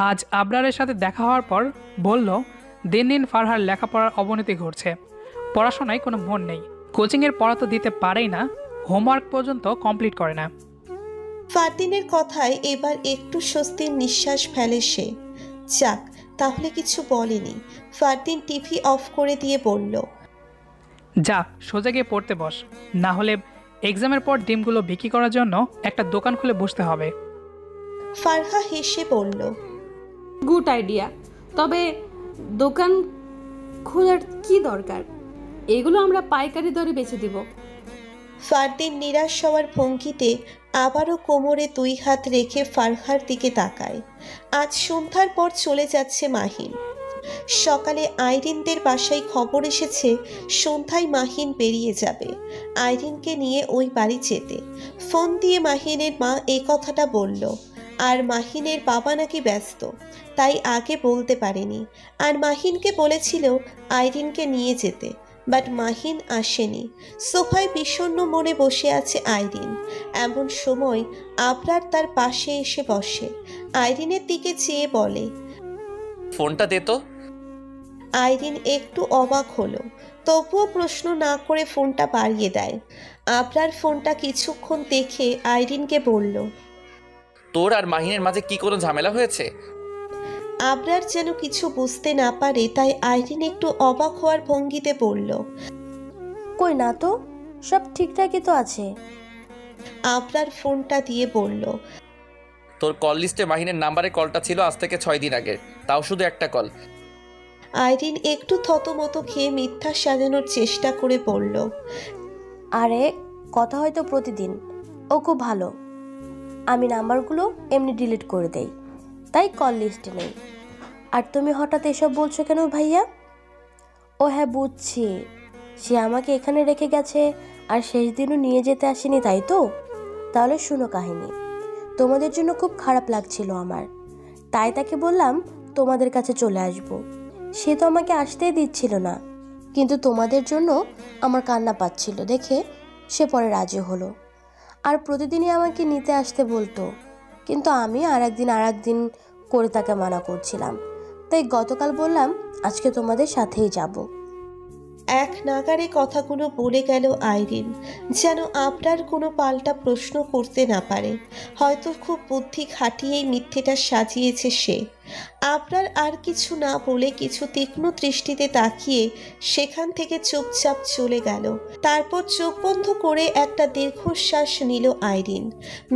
আজ আবরারের সাথে দেখা হওয়ার পর বলল দিন দিন ফারহার লেখাপড়ার অবনতি ঘটছে, পড়াশোনায় কোনো মন নেই, কোচিংয়ের পড়া তো দিতে পারেই না, হোমওয়ার্ক পর্যন্ত কমপ্লিট করে না। ফারদিনের কথায় এবার একটু স্বস্তির নিঃশ্বাস ফেলে সে। যাক, তাহলে কিছু বলেনি। ফারদিন টিভি অফ করে দিয়ে বলল, যা সোজা গিয়ে পড়তে বস, না হলে এক্সামের পর ডিমগুলো বিক্রি করার জন্য একটা দোকান খুলে বসতে হবে। ফারহা হেসে বলল, গুড আইডিয়া, তবে দোকান খোলার কি দরকার? এগুলো আমরা পাইকারি দরে বেচে দিব। ফারদিন নিরাশ হওয়ার ভঙ্গিতে আবারও কোমরে 2 হাত রেখে ফারহার দিকে তাকায়। আজ সন্ধ্যার পর চলে যাচ্ছে মাহিন। সকালে আইরিনদের বাসায় খবর এসেছে সন্ধ্যায় মাহিন বেরিয়ে যাবে আইরিনকে নিয়ে ওই বাড়ি যেতে। ফোন দিয়ে মাহিনের মা এই কথাটা বলল। আর মাহিনের বাবা নাকি ব্যস্ত, তাই আগে বলতে পারেনি। আর মাহিনকে বলেছিল আইরিনকে নিয়ে যেতে, বাট মাহিন আসেনি। সোফায় বিষণ্ণ মনে বসে আছে আইরিন। এমন সময় আবরার তার পাশে এসে বসে। আইরিনের দিকে চেয়ে বলে, ফোনটা দে তো। আইরিন একটু অবাক হলো, তবুও প্রশ্ন না করে ফোনটা বাড়িয়ে দেয়। আবরার ফোনটা কিছুক্ষণ দেখে আইরিনকে বলল, তোর আর মাহিনের মাঝে কি কোনো ঝামেলা হয়েছে? আবরার যেন কিছু বুঝতে না পারে, তাই আইরিন একটু অবাক হওয়ার ভঙ্গিতে বলল, কই না তো, সব ঠিকঠাকই তো আছে। আবরার ফোনটা দিয়ে বলল, তোর কল লিস্টে মাহিনের নাম্বারে কলটা ছিল আজ থেকে 6 দিন আগের, তাও শুধু একটা কল। আইরিন একটু থতমত খেয়ে মিথ্যা সাজানোর চেষ্টা করে বলল, আরে কথা হয়তো প্রতিদিন, ও খুব ভালো। আমি নাম্বারগুলো এমনি ডিলিট করে দেই, তাই কল লিস্টে নেই। আর তুমি হঠাৎ এসব বলছো কেন ভাইয়া? ও হ্যাঁ বুঝছি, সে আমাকে এখানে রেখে গেছে আর শেষ দিনও নিয়ে যেতে আসেনি, তাই তো? তাহলে শুনো কাহিনী। তোমাদের জন্য খুব খারাপ লাগছিল আমার, তাই তাকে বললাম তোমাদের কাছে চলে আসব। সে তো আমাকে আসতেই দিচ্ছিল না, কিন্তু তোমাদের জন্য আমার কান্না পাচ্ছিল দেখে সে পরে রাজি হলো। আর প্রতিদিনই আমাকে নিতে আসতে বলতো, কিন্তু আমি আর একদিন করে তাকে মানা করছিলাম। তাই গতকাল বললাম আজকে তোমাদের সাথেই যাব। এক নাগারে কথাগুলো বলে গেল আইরিন, যেন আবরার কোনো পাল্টা প্রশ্ন করতে না পারে। হয়তো খুব বুদ্ধি খাটিয়েই মিথ্যেটা সাজিয়েছে সে। আবরার আর কিছু না বলে কিছু তীক্ষ্ণ দৃষ্টিতে তাকিয়ে সেখান থেকে চুপচাপ চলে গেল। তারপর চোখ বন্ধ করে একটা দীর্ঘশ্বাস নিল আইরিন।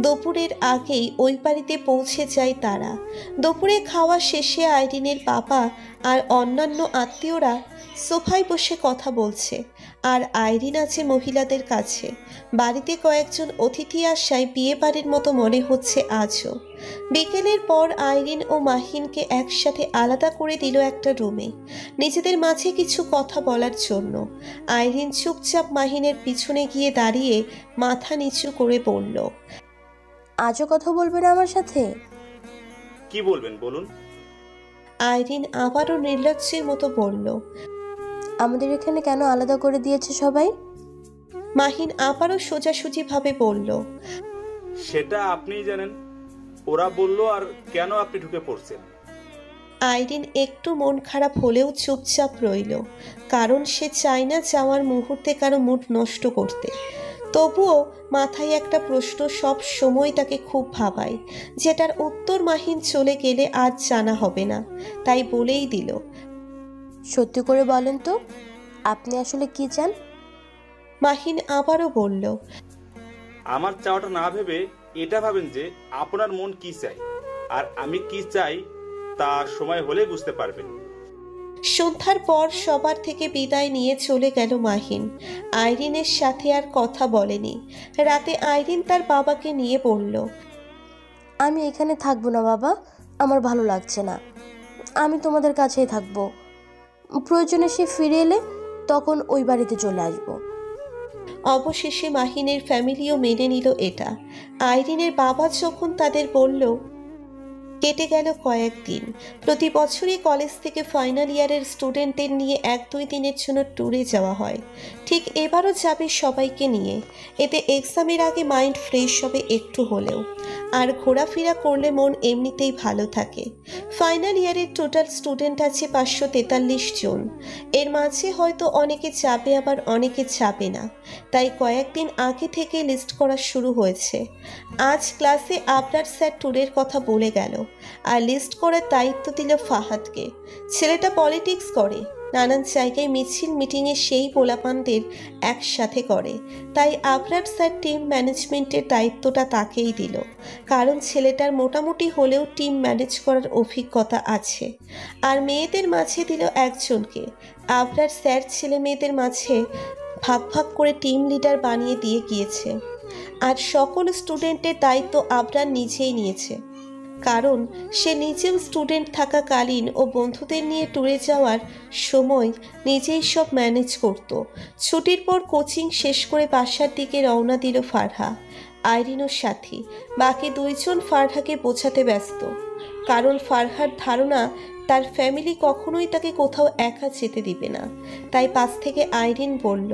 দুপুরের আগেই ওই বাড়িতে পৌঁছে যায় তারা। দুপুরে খাওয়া শেষে আইরিনের বাবা আর অন্যান্য আত্মীয়রা সোফায় বসে কথা বলছে, আর আইরিন আছে মহিলাদের কাছে। বাড়িতে কয়েকজন অতিথি আসায় বিয়ে বাড়ির মতো মনে হচ্ছে আজও। বিকেলের পর আইরিন ও মাহিনকে একসাথে আলাদা করে দিল একটা রুমে, নিজেদের মাঝে কিছু কথা বলার জন্য। আইরিন চুপচাপ মাহিনের পিছনে গিয়ে দাঁড়িয়ে মাথা নিচু করে বলল, আজও কথা বলবেন আমার সাথে? কি বলবেন বলুন। আইরিন আবারও নির্লজ্জের মতো বলল, আমাদের এখানে কেন আলাদা করে দিয়েছে সবাই? মাহিন আবারও সোজাসুজি ভাবে বলল, সেটা আপনিই জানেন। ওরা বলল, আর কেন আপনি ঢুকে পড়ছেন? আইরিন একটু মন খারাপ হলেও চুপচাপ রইল, কারণ সে চায় না যাওয়ার মুহূর্তে কারো মুড নষ্ট করতে। তবুও মাথায় একটা প্রশ্ন সব সময় তাকে খুব ভাবায়, যেটার উত্তর মাহিন চলে গেলে আজ জানা হবে না। তাই বলেই দিল, সত্যি করে বলেন তো, আপনি আসলে কি চান? মাহিন আবারও বলল, আমার চাওয়াটা না ভেবে এটা ভাবেন যে আপনার মন কি চাই, আর আমি কি চাই তা সময় হলে বুঝতে পারবেন। সন্ধ্যার পর সবার থেকে বিদায় নিয়ে চলে গেল মাহিন। আইরিনের সাথে আর কথা বলেনি। রাতে আইরিন তার বাবাকে নিয়ে বলল, আমি এখানে থাকবো না বাবা, আমার ভালো লাগছে না। আমি তোমাদের কাছেই থাকবো। প্রয়োজনে সে ফিরে এলে তখন ওই বাড়িতে চলে আসবো। অবশেষে মাহিনের ফ্যামিলিও মেনে নিল এটা। আইরিনের বাবা যখন তাদের বলল, কেটে গেল কয়েকদিন। প্রতি বছরই কলেজ থেকে ফাইনাল ইয়ারের স্টুডেন্টদের নিয়ে 1-2 দিনের জন্য ট্যুরে যাওয়া হয়। ঠিক এবারও যাবে সবাইকে নিয়ে। এতে এক্সামের আগে মাইন্ড ফ্রেশ হবে একটু হলেও, আর ঘোরাফেরা করলে মন এমনিতেই ভালো থাকে। ফাইনাল ইয়ারের টোটাল স্টুডেন্ট আছে 543 জন। এর মাঝে হয়তো অনেকে যাবে, আবার অনেকে যাবে না। তাই কয়েকদিন আগে থেকে লিস্ট করা শুরু হয়েছে। আজ ক্লাসে আবরার স্যার ট্যুরের কথা বলে গেল, আর লিস্ট করার দায়িত্ব দিল ফাহাদকে। ছেলেটা পলিটিক্স করে, নানান জায়গায় মিছিল মিটিংয়ে সেই পোলাপানদের একসাথে করে। তাই আবরার স্যার টিম ম্যানেজমেন্টের দায়িত্বটা তাকেই দিল, কারণ ছেলেটার মোটামুটি হলেও টিম ম্যানেজ করার অভিজ্ঞতা আছে। আর মেয়েদের মাঝে দিল একজনকে। আবরার স্যার ছেলে মেয়েদের মাঝে ভাগ ভাগ করে টিম লিডার বানিয়ে দিয়ে গিয়েছে। আর সকল স্টুডেন্টের দায়িত্ব আবরার নিজেই নিয়েছে, কারণ সে নিজেও স্টুডেন্ট থাকাকালীন ও বন্ধুদের নিয়ে ট্যুরে যাওয়ার সময় নিজেই সব ম্যানেজ করত। ছুটির পর কোচিং শেষ করে বাসার দিকে রওনা দিল ফারহা, আইরিনের সাথী। বাকি 2 জন ফারহাকে বোঝাতে ব্যস্ত, কারণ ফারহার ধারণা তার ফ্যামিলি কখনোই তাকে কোথাও একা যেতে দিবে না। তাই পাশ থেকে আইরিন বলল,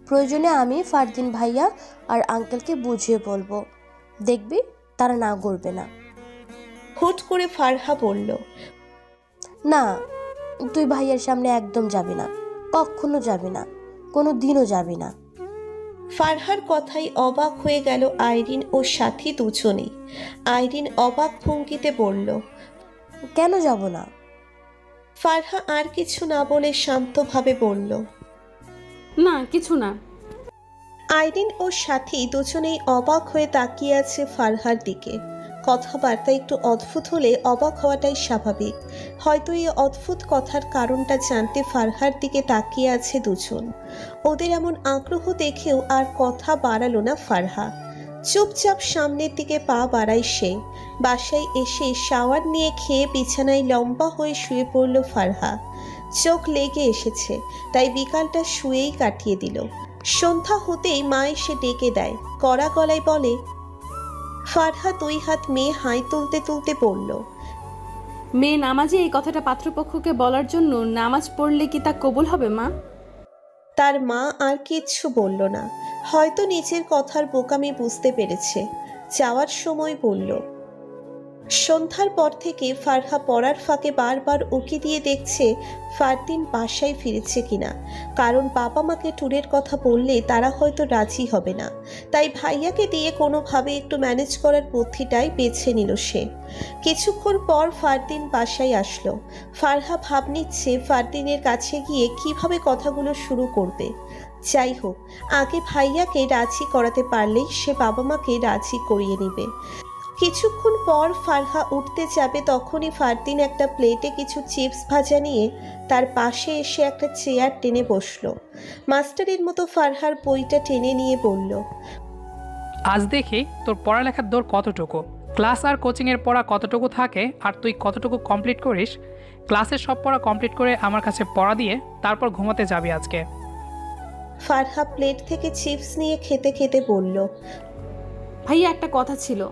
প্রয়োজনে আমি ফারদিন ভাইয়া আর আঙ্কেলকে বুঝিয়ে বলবো, দেখবি তারা না করবে না। হুট করে ফারহা বলল, না, তুই ভাইয়ার সামনে একদম যাবি না, কখনো যাবি না, কোনো দিনও যাবি না। ফারহার কথাই অবাক হয়ে গেল আইরিন ও সাথী দুজনেই। আইরিন অবাক ভঙ্গিতে বলল, কেন যাব না? ফারহা আর কিছু না বলে শান্তভাবে বলল, না কিছু না। আইরিন ও সাথী দুজনেই অবাক হয়ে তাকিয়ে আছে ফারহার দিকে। কথাবার্তা একটু অদ্ভুত হলে অবাক হওয়াটাই স্বাভাবিক। হয়তো এই অদ্ভুত কথার কারণটা জানতে ফারহার দিকে তাকিয়ে আছে দুজন। ওদের এমন আগ্রহ দেখেও আর কথা বাড়ালো না ফারহা। চুপচাপ সামনের দিকে পা বাড়ায় সে। বাসায় এসে শাওয়ার নিয়ে খেয়ে বিছানায় লম্বা হয়ে শুয়ে পড়ল ফারহা। চোখ লেগে এসেছে, তাই বিকালটা শুয়েই কাটিয়ে দিল। সন্ধ্যা হতেই মা এসে ডেকে দেয়, কড়া গলায় বলে, ফারহা 2 হাত মেয়ে হাই তুলতে তুলতে বলল, মেয়ে নামাজে এই কথাটা পাত্রপক্ষকে বলার জন্য নামাজ পড়লে কি তা কবুল হবে মা? তার মা আর কিচ্ছু বলল না। হয়তো নিজের কথার বোকামি বুঝতে পেরেছে। যাওয়ার সময় বলল, সন্ধ্যার পর থেকে ফারহা পড়ার ফাঁকে বারবার উকি দিয়ে দেখছে ফারদিন বাসায় ফিরেছে কিনা, কারণ বাবা মাকে ট্যুরের কথা বললে তারা হয়তো রাজি হবে না। তাই ভাইয়াকে দিয়ে কোনোভাবে একটু ম্যানেজ করার বুদ্ধিটাই বেছে নিল সে। কিছুক্ষণ পর ফারদিন বাসায় আসলো। ফারহা ভাব নিচ্ছে ফারদিনের কাছে গিয়ে কিভাবে কথাগুলো শুরু করবে। যাই হোক, আগে ভাইয়াকে রাজি করাতে পারলেই সে বাবা মাকে রাজি করিয়ে নেবে। কিছুক্ষণ পর ফারহা উঠতে যাবে, তখনই ফারদিন একটা প্লেটে কিছু চিপস ভাজা নিয়ে তার পাশে এসে একটা চেয়ার টেনে বসলো। মাস্টারের মতো ফারহার বইটা টেনে নিয়ে বলল, আজ দেখি তোর পড়ালেখার দৌড় কতটুকু, ক্লাস আর কোচিংয়ের পড়া কতটুকু থাকে আর তুই কতটুকু কমপ্লিট করিস। ক্লাসের সব পড়া কমপ্লিট করে আমার কাছে পড়া দিয়ে তারপর ঘুমাতে যাবি আজকে। ফারহা প্লেট থেকে চিপস নিয়ে খেতে খেতে বলল, ভাইয়া একটা কথা ছিল।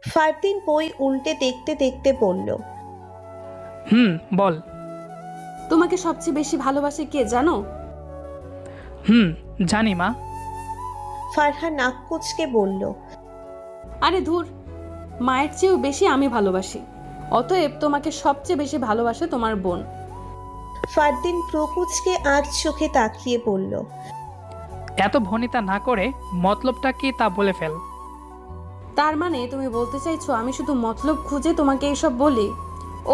ফারদিন বই উল্টে দেখতে দেখতে বলল, বল। তোমাকে সবচেয়ে বেশি ভালোবাসে কে জানো? জানি মা। ফারহা নাক কুচকে বলল, আরে ধুর, মায়ের চেয়েও বেশি আমি ভালোবাসি, অতএব তোমাকে সবচেয়ে বেশি ভালোবাসে তোমার বোন। ফারদিন প্রকুচকে আর চোখে তাকিয়ে বলল, এত ভনিতা না করে মতলবটা কি তা বলে ফেল। তার মানে তুমি বলতে চাইছো আমি শুধু মতলব খুঁজে তোমাকে এসব বলি?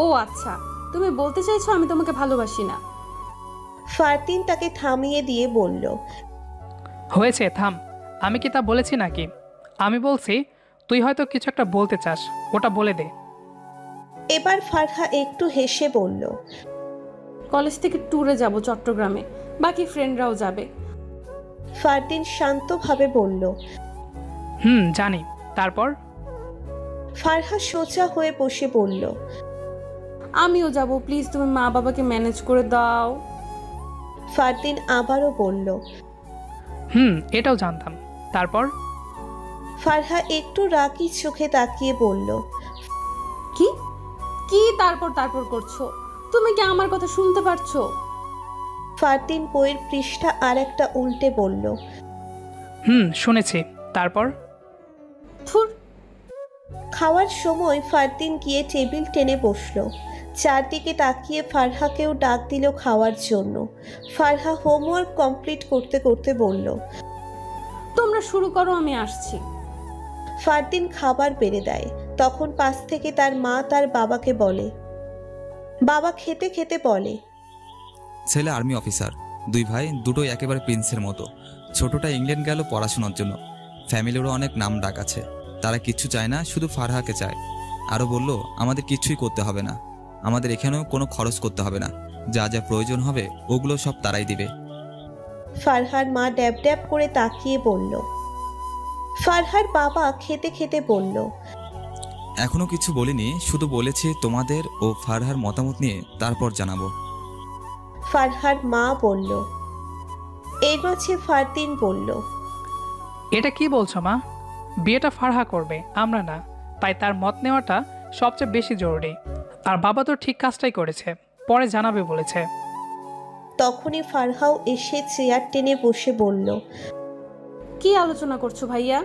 ও আচ্ছা, তুমি বলতে চাইছো আমি তোমাকে ভালোবাসি না। ফারদিন তাকে থামিয়ে দিয়ে বলল, হয়েছে, থাম। আমি কি তা বলেছি নাকি? আমি বলছি তুই হয়তো কিছু একটা বলতে চাস, ওটা বলে দে। এবার ফারহা একটু হেসে বলল, কলেজ থেকে ট্যুরে যাব চট্টগ্রামে, বাকি ফ্রেন্ডরাও যাবে। ফারদিন শান্তভাবে বলল, জানি। তারপর? ফারহা সোজা হয়ে বসে বলল, আমিও যাব, প্লিজ তুমি মা বাবাকে ম্যানেজ করে দাও। ফারদিন আবারও বলল, এটাও জানতাম। তারপর? ফারহা একটু রাগী চোখে তাকিয়ে বলল, কি কি তারপর তারপর করছো? তুমি কি আমার কথা শুনতে পারছো? ফারদিন বইয়ের পৃষ্ঠা আর একটা উল্টে বলল, শুনেছি। তারপর? থুর। খাওয়ার সময় ফারদিন গিয়ে টেবিল টেনে বসলো। চারদিকে তাকিয়ে ফারহাকেও ডাক দিল খাওয়ার জন্য। ফারহা হোমওয়ার্ক কমপ্লিট করতে করতে বলল, তোমরা শুরু করো, আমি আসছি। ফারদিন খাবার বেড়ে দেয়। তখন পাশ থেকে তার মা তার বাবাকে বলে, বাবা খেতে খেতে বলে, ছেলে আর্মি অফিসার, দুই ভাই দুটোই একেবারে প্রিন্সের মতো। ছোটটা ইংল্যান্ড গেল পড়াশোনার জন্য, ফ্যামিলিরও অনেক নাম ডাক আছে। তারা কিচ্ছু চায় না, শুধু ফারহাকে চায়। আরও বলল আমাদের কিচ্ছুই করতে হবে না, আমাদের এখানেও কোনো খরচ করতে হবে না, যা যা প্রয়োজন হবে ওগুলো সব তারাই দিবে। ফারহার মা ড্যাব ড্যাব করে তাকিয়ে বলল। ফারহার বাবা খেতে খেতে বলল, এখনো কিছু বলিনি, শুধু বলেছি তোমাদের ও ফারহার মতামত নিয়ে তারপর জানাবো। ফারহার মা বলল। এর মাঝে ফারদিন বলল, এটা কি বলছো মা? বিয়েটা ফারহা করবে, আমরা না, তাই তার মত নেওয়াটা সবচেয়ে বেশি জরুরি। আর বাবা তো ঠিক কাজটাই করেছে, পরে জানাবে বলেছে। তখনই ফারহাও এসে চেয়ার টেনে বসে বলল, কি আলোচনা করছো ভাইয়া?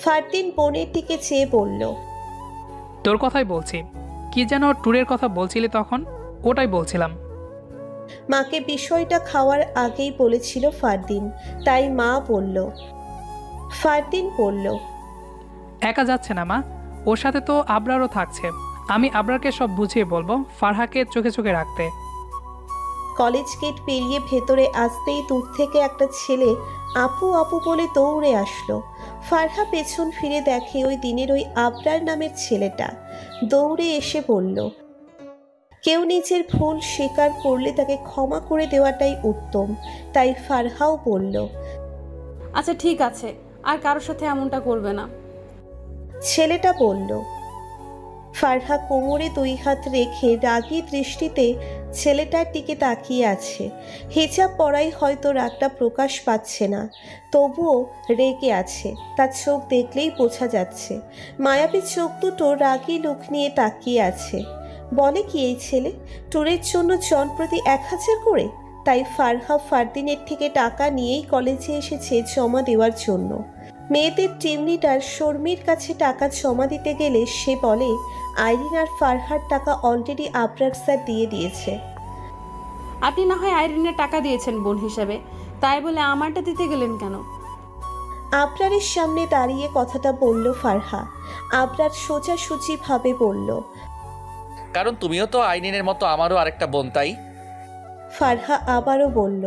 ফারদিন বোনের দিকে চেয়ে বলল, তোর কথাই বলছি। কি যেন ট্যুরের কথা বলছিলি তখন? ওটাই বলছিলাম। মাকে বিষয়টা খাওয়ার আগেই বলেছিল ফারদিন, তাই মা বলল। ফারদিন বলল, একা যাচ্ছে না মা, ওর সাথে তো আবরারও থাকছে। আমি আবরারকে সব বুঝিয়ে বলবো ফারহাকে চোখে চোখে রাখতে। কলেজ গেট পেরিয়ে ভেতরে আসতেই দূর থেকে একটা ছেলে আপু আপু বলে দৌড়ে আসলো। ফারহা পেছন ফিরে দেখে ওই দিনের ওই আবরার নামের ছেলেটা। দৌড়ে এসে বলল, কেউ নিজের ভুল স্বীকার করলে তাকে ক্ষমা করে দেওয়াটাই উত্তম। তাই ফারহাও বলল, আচ্ছা ঠিক আছে, আর কারোর সাথে এমনটা করবে না। ছেলেটা বলল। ফারহা কোমরে দুই হাত রেখে রাগী দৃষ্টিতে ছেলেটার দিকে তাকিয়ে আছে। হিজাব পরাই হয়তো রাগটা প্রকাশ পাচ্ছে না, তবুও রেগে আছে। তার চোখ দেখলেই বোঝা যাচ্ছে। মায়াবী চোখ দুটো রাগী লুক নিয়ে তাকিয়ে আছে। বলে কি এই ছেলে, ট্যুরের জন্য জনপ্রতি 1000 করে? তাই ফারহা ফারদিনের থেকে টাকা নিয়েই কলেজে এসেছে জমা দেওয়ার জন্য। মেয়েদের টিম লিডার শর্মির কাছে টাকা জমা দিতে গেলে সে বলে আইরিন আর ফারহার টাকা অলরেডি আবরার স্যার দিয়ে দিয়েছে। আপনি না হয় আইরিনের টাকা দিয়েছেন বোন হিসেবে, তাই বলে আমারটা দিতে গেলেন কেন? আবরারের সামনে দাঁড়িয়ে কথাটা বলল ফারহা। আবরার সোজাসুজিভাবে বলল, কারণ তুমিও তো আইরিনের মতো আমারও আরেকটা বোন, তাই। ফারহা আবারও বলল,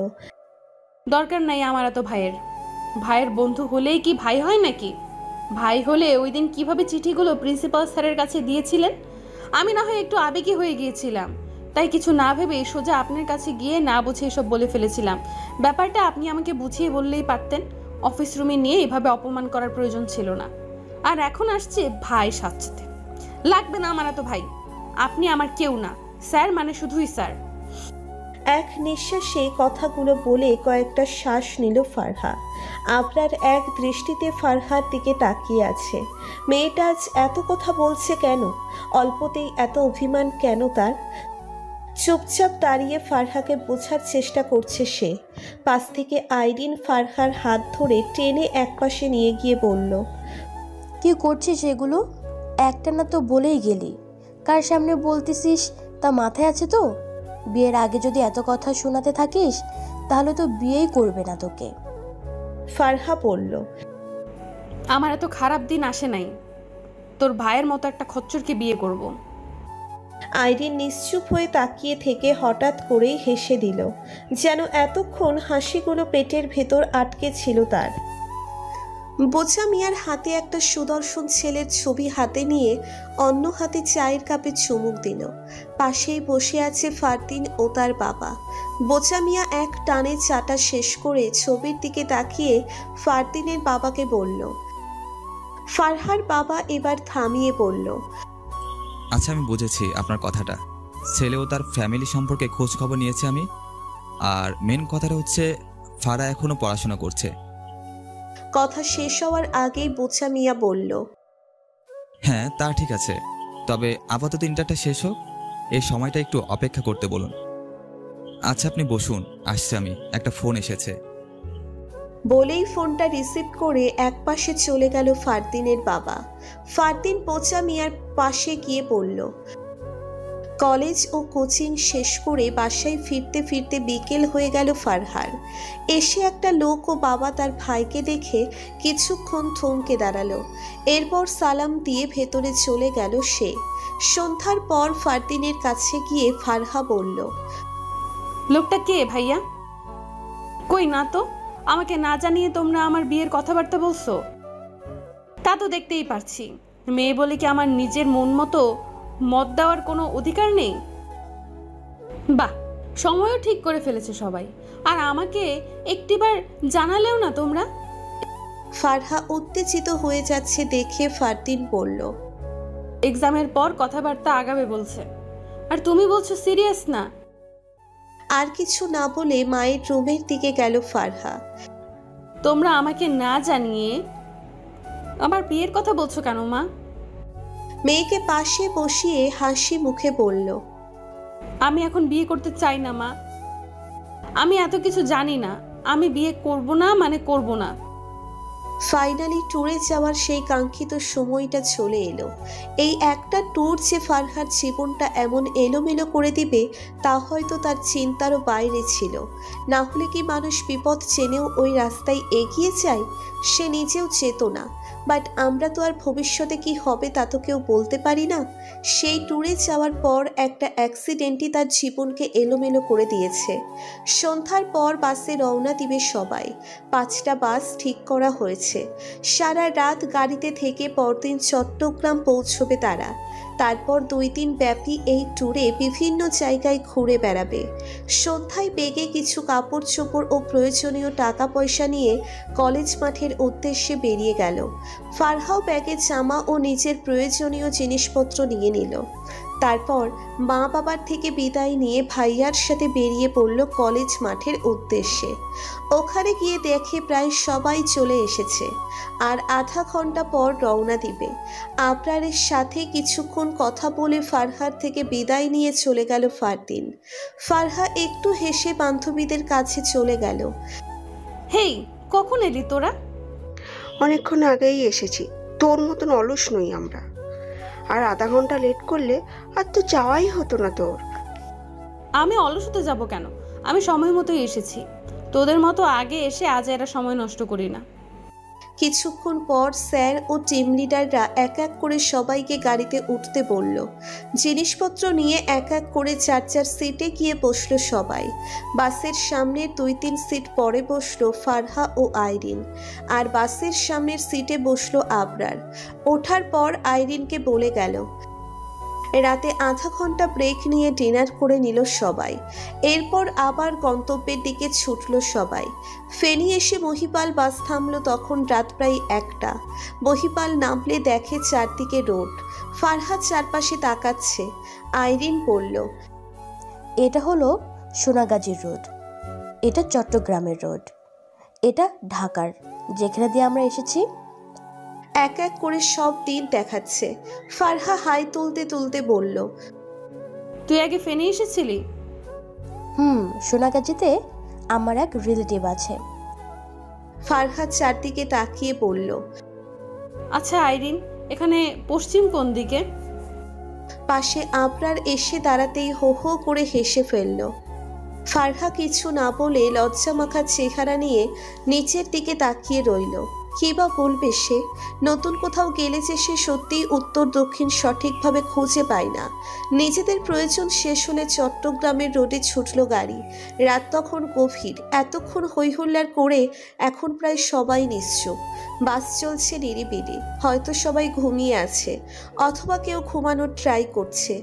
দরকার নাই আমার এত ভাইয়ের। ভাইয়ের বন্ধু হলেই কি ভাই হয় নাকি? ভাই হলে ওই দিন কিভাবে চিঠিগুলো প্রিন্সিপাল স্যারের কাছে দিয়েছিলেন? আমি না হয় একটু আবেগী হয়ে গিয়েছিলাম, তাই কিছু না ভেবে সোজা আপনার কাছে গিয়ে না বুঝে এসব বলে ফেলেছিলাম। ব্যাপারটা আপনি আমাকে বুঝিয়ে বললেই পারতেন। অফিস রুমে নিয়ে এভাবে অপমান করার প্রয়োজন ছিল না। আর এখন আসছে ভাই সাজতে। লাগবে না আমার এত ভাই। আপনি আমার কেউ না, স্যার মানে শুধুই স্যার। এক নিঃশ্বাসে কথাগুলো বলে কয়েকটা শ্বাস নিল ফারহা। আবরার এক দৃষ্টিতে ফারহার দিকে তাকিয়ে আছে। মেয়েটা আজ এত কথা বলছে কেন? অল্পতেই এত অভিমান কেন তার? চুপচাপ দাঁড়িয়ে ফারহাকে বোঝার চেষ্টা করছে সে। পাশ থেকে আইরিন ফারহার হাত ধরে টেনে একপাশে নিয়ে গিয়ে বলল, কি করছিস এগুলো? একটা না তো বলেই গেলি, কার সামনে বলতেছিস তা মাথায় আছে তো? বিয়ের আগে যদি এত কথা শোনাতে থাকিস তাহলে তো বিয়েই করবে না তোকে। ফারহা বলল, আমার এত খারাপ দিন আসে নাই। তোর ভাইয়ের মতো একটা খচ্চরকে বিয়ে করব। আইরিন নিশ্চুপ হয়ে তাকিয়ে থেকে হঠাৎ করেই হেসে দিল, যেন এতক্ষণ হাসিগুলো পেটের ভেতর আটকে ছিল তার। বোচা মিয়ার হাতে একটা সুদর্শন ছেলের ছবি হাতে নিয়ে অন্য হাতে চায়ের কাপে চুমুক দিল। পাশেই বসে আছে ফারদিন ও তার বাবা। বোচা মিয়া এক টানে চাটা শেষ করে ছবির দিকে তাকিয়ে ফারদিনের বাবাকে বলল। ফারহার বাবা এবার থামিয়ে বলল, আচ্ছা আমি বুঝেছি আপনার কথাটা। ছেলে ও তার ফ্যামিলি সম্পর্কে খোঁজ খবর নিয়েছে আমি। আর মেন কথাটা হচ্ছে ফারা এখনো পড়াশোনা করছে। কথা শেষ হওয়ার আগেই বোচা মিয়া বলল, হ্যাঁ তা ঠিক আছে, তবে আপাতত ইন্টারটা শেষ হোক, এই সময়টা একটু অপেক্ষা করতে বলুন। আচ্ছা আপনি বসুন, আসছে আমি, একটা ফোন এসেছে। বলেই ফোনটা রিসিভ করে একপাশে চলে গেল ফারদিনের বাবা। ফারদিন বোচা মিয়ার পাশে গিয়ে বলল, কলেজ ও কোচিং শেষ করে বাসায় ফিরতে ফিরতে বিকেল হয়ে গেল ফারহার। এসে একটা লোক ও বাবা তার ভাইকে দেখে কিছুক্ষণ থমকে দাঁড়ালো। এরপর সালাম দিয়ে ভেতরে চলে গেল সে। সন্ধ্যার পর ফারদিনের কাছে গিয়ে ফারহা বলল, লোকটা কে ভাইয়া? কই না তো, আমাকে না জানিয়ে তোমরা আমার বিয়ের কথাবার্তা বলছো? তা তো দেখতেই পারছি। মেয়ে বলে কি আমার নিজের মন মতো মত দেওয়ার কোনো অধিকার নেই? বাহ, সময়ও ঠিক করে ফেলেছে সবাই, আর আমাকে একটিবার জানালেও না তোমরা। ফারহা উত্তেজিত হয়ে যাচ্ছে দেখে ফারদিন বলল, এক্সামের পর কথাবার্তা আগাবে বলছে, আর তুমি বলছো সিরিয়াস না। আর কিছু না বলে মায়ের রুমের দিকে গেল ফারহা। তোমরা আমাকে না জানিয়ে আমার বিয়ের কথা বলছো কেন মা? মেয়েকে পাশে বসিয়ে হাসি মুখে বলল, আমি এখন বিয়ে করতে চাই না মা। আমি এত কিছু জানি না। আমি বিয়ে করব না মানে করব না। ফাইনালি ট্যুরে যাওয়ার সেই কাঙ্ক্ষিত সময়টা চলে এলো। এই একটা ট্যুর যে ফারহার জীবনটা এমন এলোমেলো করে দিবে তা হয়তো তার চিন্তারও বাইরে ছিল। না হলে কি মানুষ বিপদ জেনেও ওই রাস্তায় এগিয়ে যায়? সে নিজেও চেত না, বাট আমরা তো আর ভবিষ্যতে কি হবে তা তো কেউ বলতে পারি না। সেই ট্যুরে যাওয়ার পর একটা অ্যাক্সিডেন্টই তার জীবনকে এলোমেলো করে দিয়েছে। সন্ধ্যার পর বাসে রওনা দিবে সবাই। 5টা বাস ঠিক করা হয়েছে। সারা রাত গাড়িতে থেকে পরদিন চট্টগ্রাম পৌঁছবে তারা। তারপর 2 দিন ব্যাপী এই ট্যুরে বিভিন্ন জায়গায় ঘুরে বেড়াবে। সন্ধ্যায় বেগে কিছু কাপড় চোপড় ও প্রয়োজনীয় টাকা পয়সা নিয়ে কলেজ মাঠের উদ্দেশ্যে বেরিয়ে গেল। ফারহাও ব্যাগে জামা ও নিজের প্রয়োজনীয় জিনিসপত্র নিয়ে নিল। তারপর মা বাবার থেকে বিদায় নিয়ে ভাইয়ার সাথে বেরিয়ে পড়ল কলেজ মাঠের উদ্দেশ্যে। ওখানে গিয়ে দেখে প্রায় সবাই চলে এসেছে, আর আধা ঘন্টা পর রওনা দিবে। আবরারের সাথে কিছুক্ষণ কথা বলে ফারহার থেকে বিদায় নিয়ে চলে গেল ফারদিন। ফারহা একটু হেসে বান্ধবীদের কাছে চলে গেল। হেই, কখন এলি তোরা? অনেকক্ষণ আগেই এসেছি, তোর মতন অলস নই আমরা। আর আধা ঘন্টা লেট করলে আর তো যাওয়াই হতো না তোর। আমি অলসতে যাব কেন? আমি সময় মতোই এসেছি। তোদের মতো আগে এসে আজ এরা সময় নষ্ট করি না। কিছুক্ষণ পর স্যার ও টিম লিডাররা এক এক করে সবাইকে গাড়িতে উঠতে বলল। জিনিসপত্র নিয়ে এক এক করে চার চার সিটে গিয়ে বসলো সবাই। বাসের সামনের 2-3 সিট পরে বসলো ফারহা ও আইরিন, আর বাসের সামনের সিটে বসলো আবরার। ওঠার পর আইরিনকে বলে গেল, রাতে আধা ঘন্টা ব্রেক নিয়ে ডিনার করে নিল সবাই। এরপর আবার গন্তব্যের দিকে ছুটল সবাই। ফেনী এসে মহিপাল বাস থামলো তখন রাত প্রায় 1টা। মহিপাল নামলে দেখে চারদিকে রোড। ফারহাদ চারপাশে তাকাচ্ছে। আইরিন বলল, এটা হলো সোনাগাজীর রোড, এটা চট্টগ্রামের রোড, এটা ঢাকার যেখানে দিয়ে আমরা এসেছি। এক এক করে সব দিন দেখাচ্ছে। ফারহা হাই তুলতে তুলতে বলল, তুই আগে ফেনী এসেছিলি? সোনাগাজীতে আমার এক রিলেটিভ আছে। ফারহাদ চারদিকে তাকিয়ে বলল, আচ্ছা আইরিন, এখানে পশ্চিম কোন দিকে? পাশে আবরার এসে দাঁড়াতেই হো হো করে হেসে ফেলল। ফারহা কিছু না বলে লজ্জামাখা চেহারা নিয়ে নিচের দিকে তাকিয়ে রইল। কি বা বলবে সে? নতুন কোথাও গেলে যে সে সত্যিই উত্তর দক্ষিণ সঠিকভাবে খুঁজে পায় না। নিজেদের প্রয়োজন শেষ হলে চট্টগ্রামের রোডে ছুটল গাড়ি। রাত তখন গভীর। এতক্ষণ হৈহুল্লার করে এখন প্রায় সবাই নিশ্চুপ। বাস চলছে নিরিবিলি। হয়তো সবাই ঘুমিয়ে আছে, অথবা কেউ ঘুমানোর ট্রাই করছে।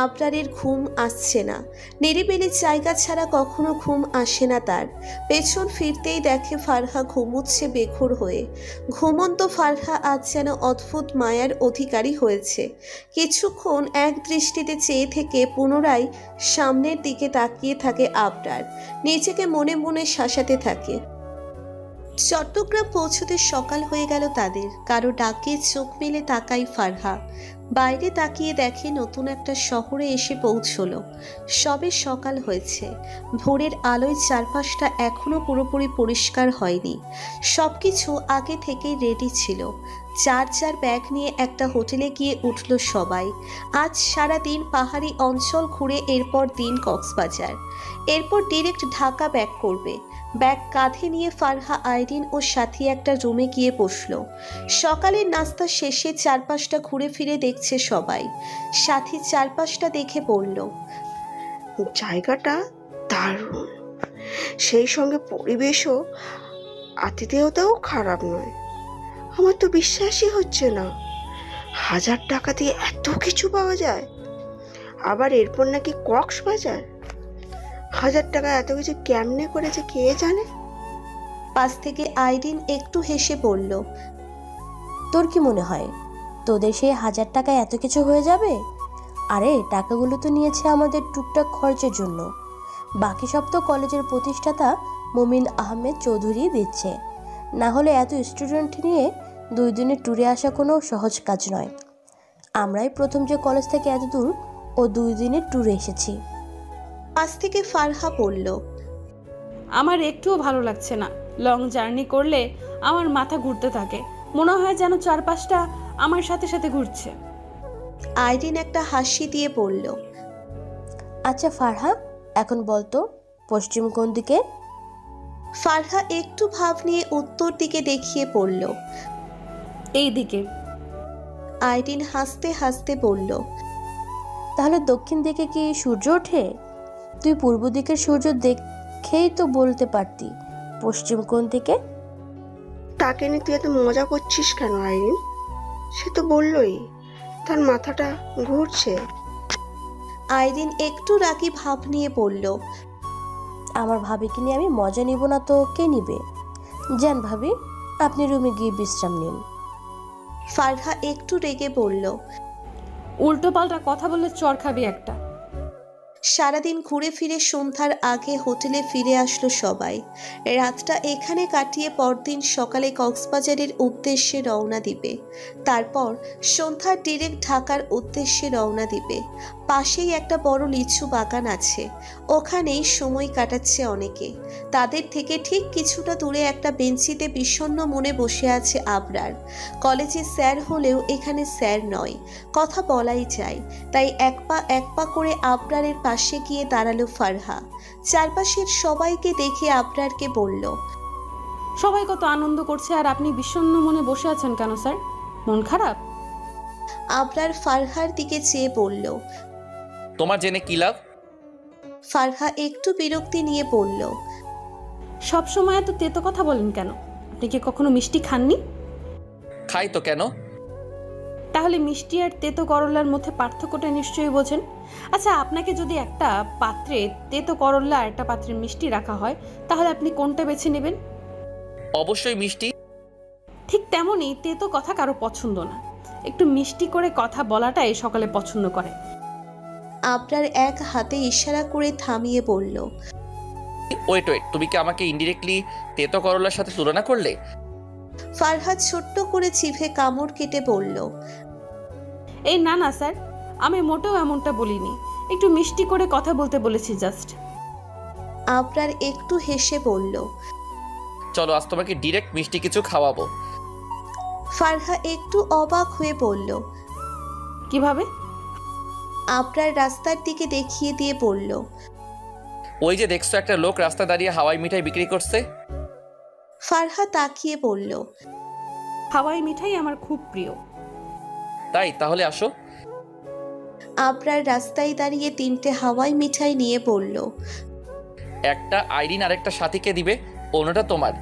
আবরারের ঘুম আসছে না। নিরিবিলি জায়গা ছাড়া কখনো ঘুম আসে না তার। পেছন ফিরতেই দেখে ফারহা ঘুমুচ্ছে বেঘোর হয়ে। ঘুমন্ত ফারহা আজ যেন অদ্ভুত মায়ার অধিকারী হয়েছে। কিছুক্ষণ এক দৃষ্টিতে চেয়ে থেকে পুনরায় সামনের দিকে তাকিয়ে থাকে আবরার। নিজেকে মনে মনে শাসাতে থাকে। চট্টগ্রাম পৌঁছতে সকাল হয়ে গেল তাদের। কারো ডাকে চোখ মেলে তাকাই ফারহা। বাইরে তাকিয়ে দেখে নতুন একটা শহরে এসে পৌঁছলো। সবে সকাল হয়েছে। ভোরের আলোয় চারপাশটা এখনো পুরোপুরি পরিষ্কার হয়নি। সবকিছু আগে থেকেই রেডি ছিল। চার চার ব্যাগ নিয়ে একটা হোটেলে গিয়ে উঠল সবাই। আজ সারাদিন পাহাড়ি অঞ্চল ঘুরে এরপর দিন কক্সবাজার, এরপর ডিরেক্ট ঢাকা ব্যাক করবে। ব্যাগ কাঁধে নিয়ে ফারহা, আইরিন ও সাথী একটা রুমে গিয়ে বসল। সকালের নাস্তা শেষে চারপাশটা ঘুরে ফিরে দেখছে সবাই। সাথী চারপাশটা দেখে বলল, জায়গাটা দারুণ, সেই সঙ্গে পরিবেশও, আতিথেয়তাও খারাপ নয়। আমার তো বিশ্বাসই হচ্ছে না 1000 টাকা দিয়ে এত কিছু পাওয়া যায়। আবার এরপর নাকি কক্সবাজার। 1000 টাকা এত কিছু কেমনে করেছে কে জানে। পাশ থেকে আইরিন একটু হেসে বলল, তোর কি মনে হয় তোদের সেই 1000 টাকায় এত কিছু হয়ে যাবে? আরে টাকাগুলো তো নিয়েছে আমাদের টুকটাক খরচের জন্য। বাকি সব তো কলেজের প্রতিষ্ঠাতা মুমিন আহমেদ চৌধুরী দিচ্ছে। না হলে এত স্টুডেন্ট নিয়ে 2 দিনের ট্যুরে আসা কোনো সহজ কাজ নয়। আমরাই প্রথম যে কলেজ থেকে এত দূর ও 2 দিনের ট্যুরে এসেছি। পাশ থেকে ফারহা বলল, আমার একটুও ভালো লাগছে না। লং জার্নি করলে আমার মাথা ঘুরতে থাকে, মনে হয় যেন চারপাশটা আমার সাথে সাথে ঘুরছে। আইরিন একটা হাসি দিয়ে বলল, আচ্ছা ফারহা, এখন বলতো পশ্চিম কোন দিকে? ফারহা একটু ভাব নিয়ে উত্তর দিকে দেখিয়ে পড়ল, এই দিকে। আইরিন হাসতে হাসতে বলল, তাহলে দক্ষিণ দিকে কি সূর্য ওঠে? তুই পূর্ব দিকের সূর্য দেখেই তো বলতে পারতি পশ্চিম কোন দিকে। তাকে নিয়ে তুই এত মজা করছিস কেন আইরিন? সে তো বললই তার মাথাটা ঘুরছে। আইরিন একটু রাগী ভাব নিয়ে বলল, আমার ভাবিকে নিয়ে আমি মজা নিব না তো কে নিবে? যান ভাবি, আপনি রুমে গিয়ে বিশ্রাম নিন। ফারহা একটু রেগে বলল, উল্টো পাল্টা কথা বললে চর খাবি একটা। সারাদিন ঘুরে ফিরে সন্ধ্যার আগে হোটেলে ফিরে আসলো সবাই। রাতটা এখানে কাটিয়ে পরদিন সকালে কক্সবাজারের উদ্দেশ্যে রওনা দিবে। তারপর সন্ধ্যার ডিরেক্ট ঢাকার উদ্দেশ্যে রওনা দিবে। পাশেই একটা বড় লিচু বাগান আছে, ওখানেই সময় কাটাচ্ছে অনেকে। তাদের থেকে ঠিক কিছুটা দূরে একটা বেঞ্চিতে বিষণ্ণ মনে বসে আছে আবরার। কলেজে স্যার হলেও এখানে স্যার নয়, কথা বলাই যায়। তাই এক পা করে আবরারের পাশে গিয়ে দাঁড়ালো ফারহা। চারপাশের সবাইকে দেখে আবরারকে বলল, সবাই কত আনন্দ করছে আর আপনি বিষণ্ণ মনে বসে আছেন কেন স্যার? মন খারাপ? আবরার ফারহার দিকে চেয়ে বলল, তোমার জেনে কি লাভ? ফারহা একটু বিরক্তি নিয়ে বলল, সব সময় এত তেতো কথা বলেন কেন? আপনি কি কখনো মিষ্টি খাননি? খাই তো, কেন? তাহলে মিষ্টি আর তেতো করলার মধ্যে পার্থক্যটা নিশ্চয়ই বোঝেন। আচ্ছা, আপনাকে যদি একটা পাত্রে তেতো করলা আর একটা পাত্রে মিষ্টি রাখা হয়, তাহলে আপনি কোনটা বেছে নেবেন? অবশ্যই মিষ্টি। ঠিক তেমনই তেতো কথা কারো পছন্দ না, একটু মিষ্টি করে কথা বলাটাই সকালে পছন্দ করে। আবরার এক হাতে ইশারা করে থামিয়ে বলল, ওয়েট, তুমি কি আমাকে ইনডিরেক্টলি তেতো করলার সাথে তুলনা করলে? ফারহা ছোট্ট করে জিভে কামড় কেটে বলল, এই না না স্যার, আমি মোটেও এমনটা বলিনি, একটু মিষ্টি করে কথা বলতে বলেছি জাস্ট। আবরার একটু হেসে বলল, চলো আজ তোমাকে ডিরেক্ট মিষ্টি কিছু খাওয়াবো। ফারহা একটু অবাক হয়ে বলল, কিভাবে? আবরার রাস্তার দিকে দেখিয়ে দিয়ে বলল, ওই যে দেখছো একটা লোক রাস্তা দাঁড়িয়ে হাওয়াই মিঠাই বিক্রি করছে। ফারহা তাকিয়ে বলল, হাওয়াই মিঠাই আমার খুব প্রিয়। তাই তাহলে আসো। আবরার রাস্তায় দাঁড়িয়ে 3টে হাওয়াই মিঠাই নিয়ে বলল, একটা আইরিন আর একটা সাথীকে দিবে, অন্যটা তোমার।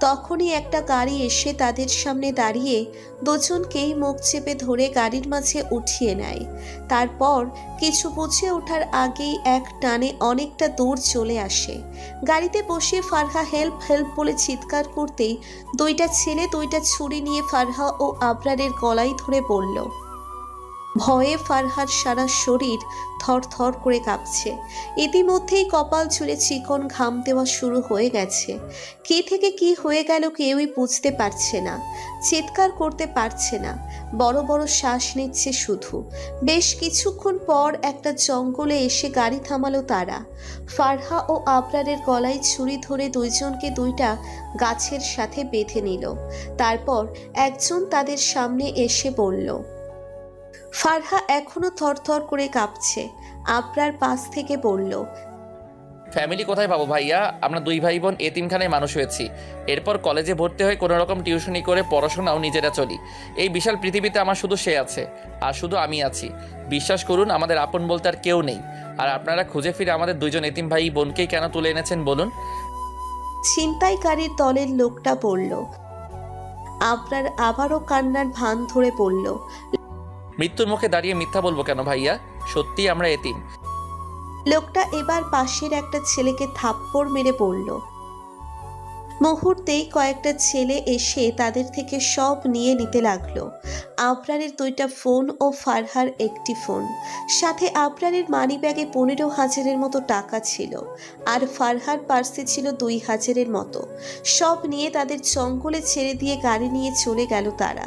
তখনই একটা গাড়ি এসে তাদের সামনে দাঁড়িয়ে দুজনকেই মুখ চেপে ধরে গাড়ির মাঝে উঠিয়ে নেয়। তারপর কিছু বুঝে ওঠার আগেই এক টানে অনেকটা দূর চলে আসে। গাড়িতে বসে ফারহা হেল্প হেল্প বলে চিৎকার করতেই 2টা ছেলে 2টা ছুরি নিয়ে ফারহা ও আবরারের গলায় ধরে বলল। ভয়ে ফারহার সারা শরীর থরথর করে কাঁপছে। ইতিমধ্যেই কপাল জুড়ে চিকন ঘাম দেওয়া শুরু হয়ে গেছে। কি থেকে কি হয়ে গেল কেউই বুঝতে পারছে না, চিৎকার করতে পারছে না, বড় বড় শ্বাস নিচ্ছে শুধু। বেশ কিছুক্ষণ পর একটা জঙ্গলে এসে গাড়ি থামালো তারা। ফারহা ও আবরারের গলায় ছুরি ধরে দুইজনকে 2টা গাছের সাথে বেঁধে নিল। তারপর একজন তাদের সামনে এসে বলল। ফারহা এখনো থরথর করে কাঁপছে। আবরার পাশ থেকে বলল, ফ্যামিলি কোথায় পাবো ভাইয়া? আমরা 2 ভাই বোন এতিমখানায় মানুষ হয়েছি। এরপর কলেজে ভর্তি হয়ে কোনো রকম টিউশনি করে পড়াশোনাও নিজেরা চলি। এই বিশাল পৃথিবীতে আমার শুধু সে আছে আর শুধু আমি আছি। বিশ্বাস করুন, আমাদের আপন বলতে আর কেউ নেই। আর আপনারা খুঁজে ফিরে আমাদের 2জন এতিম ভাই বোনকেই কেন তুলে এনেছেন বলুন? ছিনতাইকারীর দলের লোকটা বলল। আবরার আবারও কান্নার ভান ধরে বলল, মৃত্যুর মুখে দাঁড়িয়ে মিথ্যা বলবো কেন ভাইয়া? সত্যি আমরা এতিম। লোকটা এবার পাশের একটা ছেলেকে থাপ্পড় মেরে বলল। মুহূর্তেই কয়েকটা ছেলে এসে তাদের থেকে সব নিয়ে নিতে লাগলো। আবরারের 2টা ফোন ও ফারহার একটি ফোন, সাথে আবরারের মানিব্যাগে 15,000-এর মতো টাকা ছিল, আর ফারহার পার্সে ছিল 2,000-এর মতো। সব নিয়ে তাদের জঙ্গলে ছেড়ে দিয়ে গাড়ি নিয়ে চলে গেল তারা।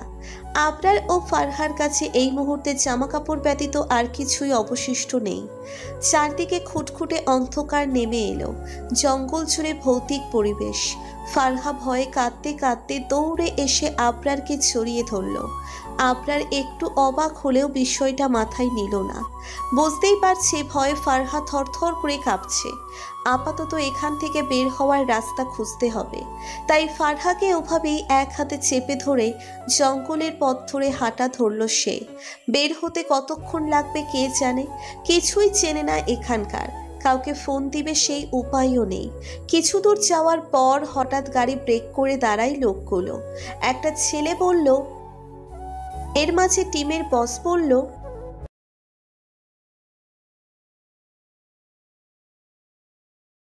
আবরার ও ফারহার কাছে এই মুহূর্তে জামাকাপড় ব্যতীত আর কিছুই অবশিষ্ট নেই। চারদিকে খুটখুটে অন্ধকার নেমে এলো, জঙ্গল জুড়ে ভৌতিক পরিবেশ। ফারহা ভয়ে কাঁদতে কাঁদতে দৌড়ে এসে আবরারকে জড়িয়ে ধরল। আবরার একটু অবাক হলেও বিষয়টা মাথায় নিল না। বুঝতেই পারছে ভয়ে ফারহা থরথর করে কাঁপছে। আপাতত এখান থেকে বের হওয়ার রাস্তা খুঁজতে হবে। তাই ফারহাকে ওভাবেই এক হাতে চেপে ধরে জঙ্গলের পথ ধরে হাঁটা ধরল সে। বের হতে কতক্ষণ লাগবে কে জানে, কিছুই চেনে না এখানকার। কাউকে ফোন দিবে সেই উপায়ও নেই। কিছু দূর যাওয়ার পর হঠাৎ গাড়ি ব্রেক করে দাঁড়ায় লোকগুলো। একটা ছেলে বলল, এর মাঝে টিমের বস বলল,